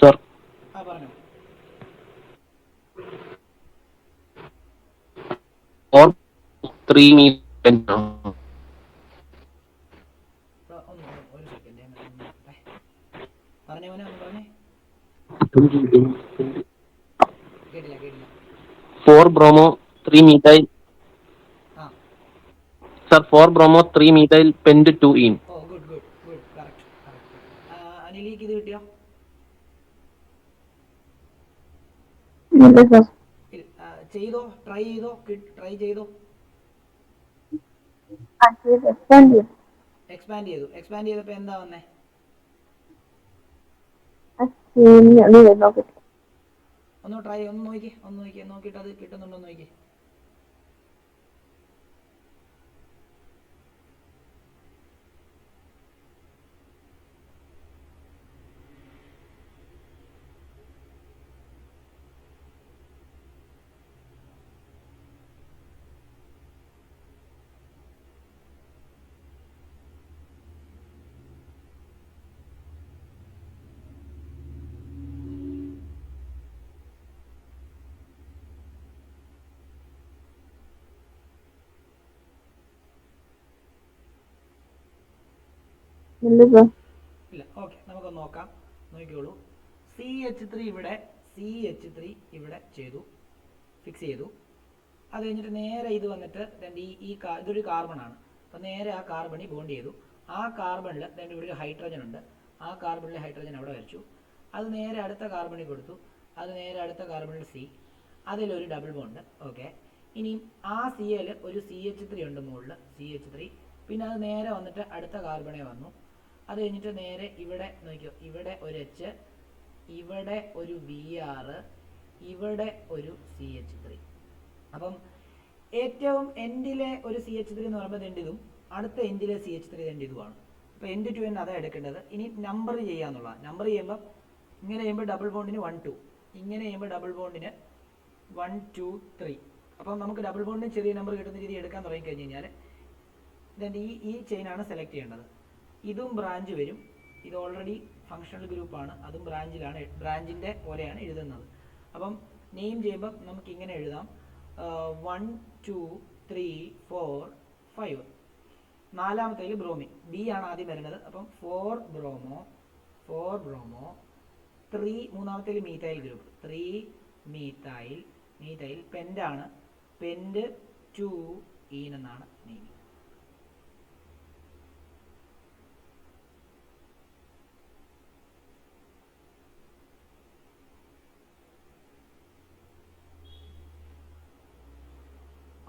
Sir, പറഞ്ഞു. 4 3 methyl. ഒരു സെക്കൻഡ് പറഞ്ഞേ മോനെ, പറഞ്ഞേ. കേട്ടില്ല. 4 bromo 3 methyl. Sir, 4 bromo 3 methyl pent 2-ene. ഓ ഗുഡ്, കറക്റ്റ്. അനിലേക്ക് ഇത് കിട്ടിയോ? ചെയ്തോ, ട്രൈ ചെയ്തോ. എക്സ്പാൻഡ് ചെയ്തപ്പോ എന്താ വന്നേ? ഒന്ന് നോക്കിയിട്ട് അത് കിട്ടുന്നുണ്ടോ നോക്കി. ഇല്ല സാർ. ഇല്ല. ഓക്കെ, നമുക്കൊന്ന് നോക്കാം. നോക്കിക്കോളൂ. CH3 ഇവിടെ ചെയ്തു, ഫിക്സ് ചെയ്തു. അത് കഴിഞ്ഞിട്ട് നേരെ ഇത് വന്നിട്ട് ഇതൊരു കാർബണാണ്. അപ്പം നേരെ ആ കാർബണിൽ ബോണ്ട് ചെയ്തു. ആ കാർബണിൽ ഇവിടെ ഒരു ഹൈഡ്രജൻ ഉണ്ട്. ആ കാർബണിലെ ഹൈഡ്രജൻ അവിടെ വരച്ചു. അത് നേരെ അടുത്ത കാർബണിൽ കൊടുത്തു. അത് നേരെ അടുത്ത കാർബണിൽ C, അതിലൊരു ഡബിൾ ബോണ്ട്. ഓക്കെ, ഇനി ആ Cl ഒരു CH3 ഉണ്ട് മുകളിൽ, CH3. പിന്നെ അത് നേരെ വന്നിട്ട് അടുത്ത കാർബണേ വന്നു. അത് കഴിഞ്ഞിട്ട് നേരെ ഇവിടെ നോക്കിയോ, ഇവിടെ ഒരു H, ഇവിടെ ഒരു Br, ഇവിടെ ഒരു CH3. അപ്പം ഏറ്റവും എൻഡിലെ ഒരു CH3 എന്ന് പറയുമ്പോൾ ഇതും, അടുത്ത എൻഡിലെ CH3 ഇതുമാണ്. അപ്പോൾ എൻഡ് ടു എൻഡ് അതാണ് എടുക്കേണ്ടത്. ഇനി നമ്പർ ചെയ്യാന്നുള്ളതാണ്. നമ്പർ ചെയ്യുമ്പോൾ ഇങ്ങനെ ചെയ്യുമ്പോൾ ഡബിൾ ബോണ്ടിന് 1 2, ഇങ്ങനെ ചെയ്യുമ്പോൾ ഡബിൾ ബോണ്ടിന് 1 2 3. അപ്പം നമുക്ക് ഡബിൾ ബോണ്ടിന് ചെറിയ നമ്പർ കിട്ടുന്ന രീതി എടുക്കാൻ തുടങ്ങി കഴിഞ്ഞ് കഴിഞ്ഞാൽ ഈ ചെയിനാണ് സെലക്ട് ചെയ്യേണ്ടത്. ഇതും ബ്രാഞ്ച് വരും. ഇത് ഓൾറെഡി ഫങ്ഷണൽ ഗ്രൂപ്പാണ്, അതും ബ്രാഞ്ചിൻ്റെ പോലെയാണ് എഴുതുന്നത്. അപ്പം നെയിം ചെയ്യുമ്പോൾ നമുക്ക് ഇങ്ങനെ എഴുതാം, 1 2 3 4 5. നാലാമത്തേൽ ബ്രോമിൻ, B ആണ് ആദ്യം വരുന്നത്. അപ്പം 4 ബ്രോമോ 3. മൂന്നാമത്തേൽ മീഥൈൽ ഗ്രൂപ്പ്, 3 മീഥൈൽ. പെൻറ്റാണ്, പെൻറ്റ് 2 ഈൻ എന്നാണ് നെയിം.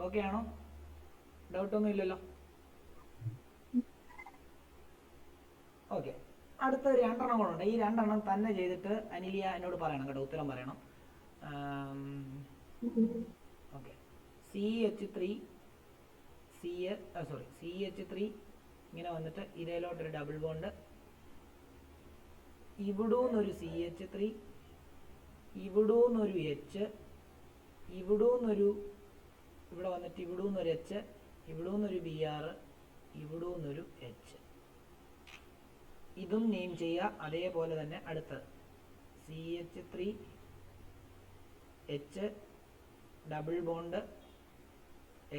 ഓക്കെ ആണോ? ഡൗട്ടൊന്നും ഇല്ലല്ലോ? ഓക്കെ, അടുത്ത 2 എണ്ണം കൂടെ ഉണ്ട്. ഈ 2 എണ്ണം തന്നെ ചെയ്തിട്ട് അനിലിയ എന്നോട് പറയണം കേട്ടോ, ഉത്തരം പറയണം. ഓക്കെ, CH3 ഇങ്ങനെ വന്നിട്ട് ഇതിലോട്ടൊരു ഡബിൾ ബോണ്ട്, ഇവിടൂന്നൊരു CH3, ഇവിടൂന്നൊരു H, ഇവിടൂന്നൊരു, ഇവിടെ വന്നിട്ട് ഇവിടൂന്നൊരു H, ഇവിടൂന്നൊരു Br, ഇവിടൂന്നൊരു H. ഇതും നെയിം ചെയ്യുക. അതേപോലെ തന്നെ അടുത്തത് CH3 H double bond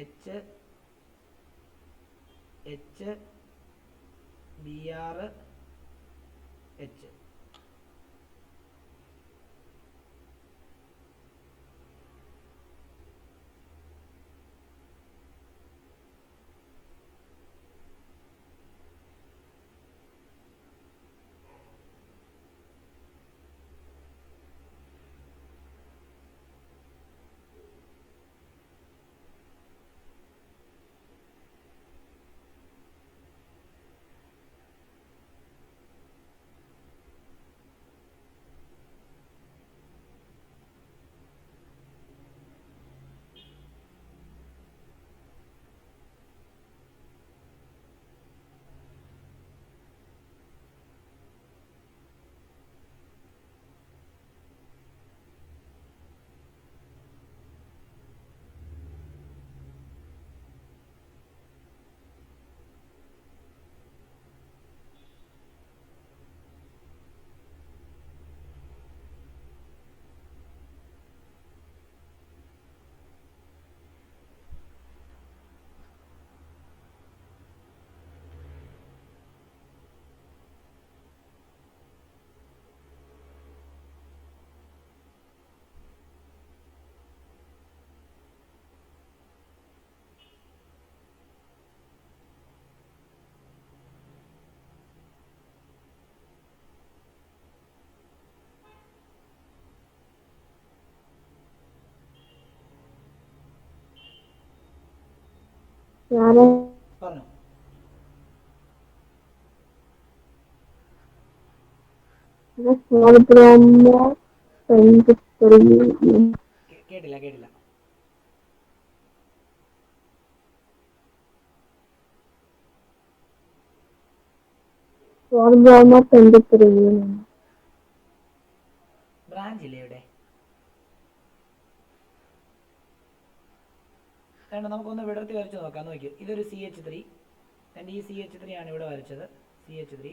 H Br H. ഞാൻ പറഞ്ഞോ. Small bromo 23. കേട്ടില്ല. Small bromo 23. ബ്രാഞ്ച് ഇല്ലേ ഇവിടെ? നമുക്കൊന്ന് വിടർത്തി വരച്ച് നോക്കാം. നോക്കി, ഇതൊരു CH3. ഈ CH3 ആണ് ഇവിടെ വരച്ചത്. CH3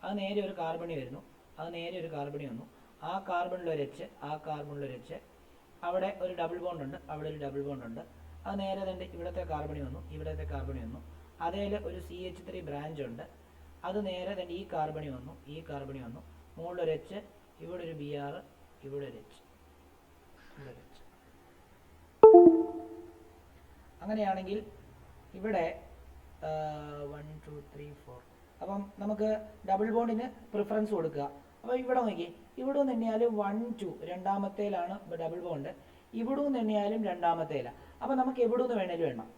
അത് നേരെ ഒരു കാർബണി വരുന്നു. അത് നേരെ ഒരു കാർബണി വന്നു. ആ കാർബണിലൊരു H, ആ കാർബണിലൊരു H, അവിടെ ഒരു ഡബിൾ ബോണ്ട് ഉണ്ട്, അവിടെ ഒരു ഡബിൾ ബോണ്ട് ഉണ്ട്. അത് നേരെ തന്നെ ഇവിടത്തെ കാർബണി വന്നു, ഇവിടത്തെ കാർബണി വന്നു. അതേൽ ഒരു CH3 ബ്രാഞ്ച് ഉണ്ട്. അത് നേരെ തന്നെ ഈ കാർബണി വന്നു, ഈ കാർബണി വന്നു, മുകളിലൊരു എച്ച്, ഇവിടെ ഒരു ബി ആർ, ഇവിടെ ഒരു എച്ച്, ഇവിടെ ഒരു എച്ച്. അങ്ങനെയാണെങ്കിൽ ഇവിടെ 1 2 3 4. അപ്പം നമുക്ക് ഡബിൾ ബോണ്ടിന് പ്രിഫറൻസ് കൊടുക്കുക. അപ്പോൾ ഇവിടെ നോക്കി, ഇവിടെ നിന്ന് എണ്ണിയാലും 1 2 രണ്ടാമത്തേലാണ് ഡബിൾ ബോണ്ട്, ഇവിടെ നിന്ന് എണ്ണിയാലും രണ്ടാമത്തേലാണ്. അപ്പം നമുക്ക് എവിടെ നിന്ന് വേണേലും എണ്ണാം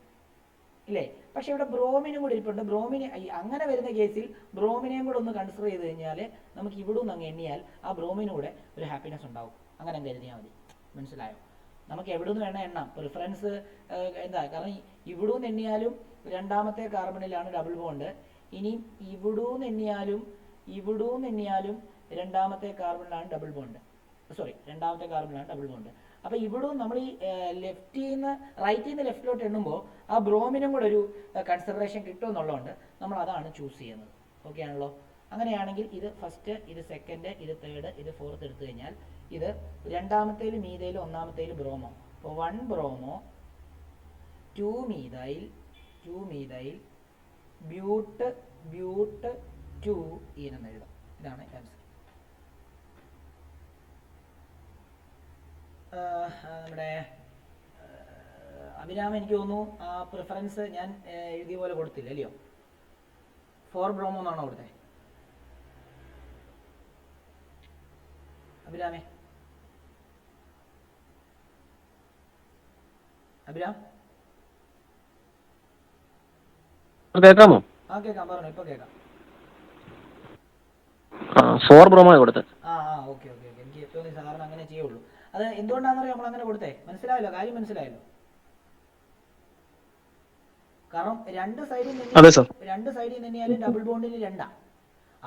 ഇല്ലേ? പക്ഷെ ഇവിടെ ബ്രോമിനും കൂടി ഇരിപ്പുണ്ട്. ബ്രോമിന് അങ്ങനെ വരുന്ന കേസിൽ ബ്രോമിനെയും കൂടെ ഒന്ന് കൺസിഡർ ചെയ്ത് കഴിഞ്ഞാൽ നമുക്ക് ഇവിടെ നിന്ന് അങ്ങ് എണ്ണിയാൽ ആ ബ്രോമിനൂടെ ഒരു ഹാപ്പിനെസ് ഉണ്ടാവും. അങ്ങനെ കരുതിയാൽ മതി. മനസ്സിലായോ? നമുക്ക് എവിടെ നിന്ന് വേണം എണ്ണാം. പ്രിഫറൻസ് എന്താ? കാരണം ഇവിടെ നിന്ന് എണ്ണിയാലും രണ്ടാമത്തെ കാർബണിലാണ് ഡബിൾ ബോണ്ട്. ഇനി ഇവിടെ നിന്ന് എണ്ണിയാലും ഇവിടെ നിന്ന് എണ്ണിയാലും രണ്ടാമത്തെ കാർബണിലാണ് ഡബിൾ ബോണ്ട്. രണ്ടാമത്തെ കാർബണിലാണ് ഡബിൾ ബോണ്ട്. അപ്പോൾ ഇവിടെ നമ്മൾ ഈ ലെഫ്റ്റിൽ നിന്ന് റൈറ്റിൽ നിന്ന് ലെഫ്റ്റിലോട്ട് എണ്ണുമ്പോൾ ആ ബ്രോമിനും കൂടെ ഒരു കൺസിഡറേഷൻ കിട്ടുമെന്നുള്ളതുകൊണ്ട് നമ്മൾ അതാണ് ചൂസ് ചെയ്യുന്നത്. ഓക്കെ ആണല്ലോ? അങ്ങനെയാണെങ്കിൽ ഇത് ഫസ്റ്റ്, ഇത് സെക്കൻഡ്, ഇത് തേർഡ്, ഇത് ഫോർത്ത് എടുത്തു കഴിഞ്ഞാൽ ഇത് രണ്ടാമത്തേലും മീതയിലും ഒന്നാമത്തേലും ബ്രോമോ. അപ്പോൾ 1 ബ്രോമോ 2 മീതൈൽ ബ്യൂട്ട് 2 ഈനെന്ന് എഴുതാം. ഇതാണ് ആൻസർ. നമ്മുടെ അഭിരാമ എനിക്ക് തോന്നുന്നു ആ പ്രിഫറൻസ് ഞാൻ എഴുതിയ പോലെ കൊടുത്തില്ല അല്ലയോ? 4 ബ്രോമോ എന്നാണോ കൊടുത്തത് അഭിരാമേ? അഭിരാം കേൾക്കാമോ? ആ കേൾക്കാം, പറഞ്ഞു, ഇപ്പൊ കേൾക്കാം. 4 ബ്രോമോ കൊടുത്തത്. ഓക്കെ. എനിക്ക് തോന്നി സാധാരണ അങ്ങനെ ചെയ്യുള്ളൂ. അത് എന്തുകൊണ്ടാണെന്നറിയോ നമ്മൾ അങ്ങനെ കൊടുത്തേ? മനസ്സിലായല്ലോ? കാര്യം മനസ്സിലായല്ലോ? കാരണം രണ്ട് സൈഡിൽ നിന്നെയാലും ഡബിൾ ബോണ്ടിന് 2.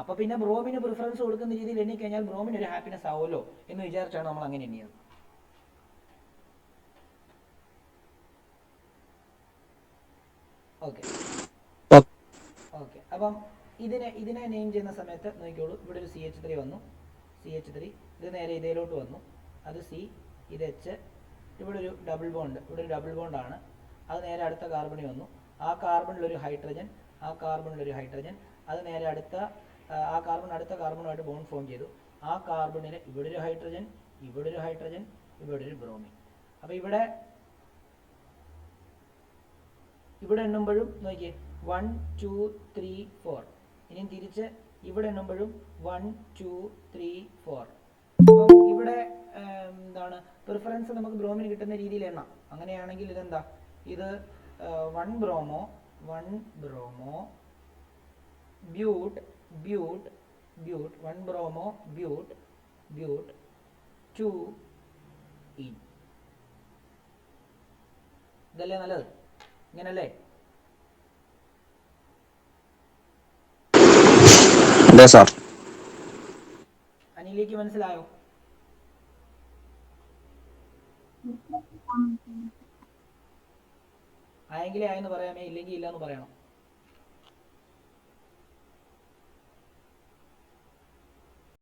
അപ്പൊ പിന്നെ ബ്രോമിന് പ്രിഫറൻസ് കൊടുക്കുന്ന രീതിയിൽ എണ്ണിക്കഴിഞ്ഞാൽ ബ്രോമിന് ഒരു ഹാപ്പിനെസ് ആവുമല്ലോ എന്ന് വിചാരിച്ചാണ് നമ്മൾ അങ്ങനെ എണ്ണിയത്. ഓക്കെ. അപ്പം ഇതിനെ നെയിം ചെയ്യുന്ന സമയത്ത് നോക്കിക്കോളൂ. ഇവിടെ ഒരു CH3 വന്നു, CH3 ഇത് നേരെ ഇതിലോട്ട് വന്നു, അത് C, ഇത് H, ഇവിടെ ഒരു ഡബിൾ ബോണ്ട്, ഇവിടെ ഒരു ഡബിൾ ബോണ്ടാണ്, അത് നേരെ അടുത്ത കാർബണിൽ വന്നു, ആ കാർബണിലൊരു ഹൈഡ്രജൻ, അത് നേരെ അടുത്ത അടുത്ത കാർബണുമായിട്ട് ബോണ്ട് ഫോം ചെയ്തു. ആ കാർബണിൽ ഇവിടെ ഒരു ഹൈഡ്രജൻ, ഇവിടെ ഒരു ഹൈഡ്രജൻ, ഇവിടെ ഒരു ബ്രോമിൻ. അപ്പോൾ ഇവിടെ എണ്ണുമ്പോഴും നോക്കിയേ 1 2 3 4. ഇനിയും തിരിച്ച് ഇവിടെ എണ്ണുമ്പോഴും 1 2 3 4. അപ്പം ഇവിടെ എന്താണ് പ്രിഫറൻസ് നമുക്ക് ബ്രോമിന് കിട്ടുന്ന രീതിയിൽ എണ്ണാം. അങ്ങനെയാണെങ്കിൽ ഇതെന്താ? ഇത് 1 ബ്രോമോ ബ്യൂട്ട് 1 ബ്രോമോ ബ്യൂട്ട് 2 ഈൻ. ഇതല്ലേ നല്ലത്? ഇങ്ങനല്ലേ? അനിലേക്ക് മനസ്സിലായോ? ആയെങ്കിലേ ആയെന്ന് പറയാമേ, ഇല്ലെങ്കിൽ ഇല്ല എന്ന് പറയണം.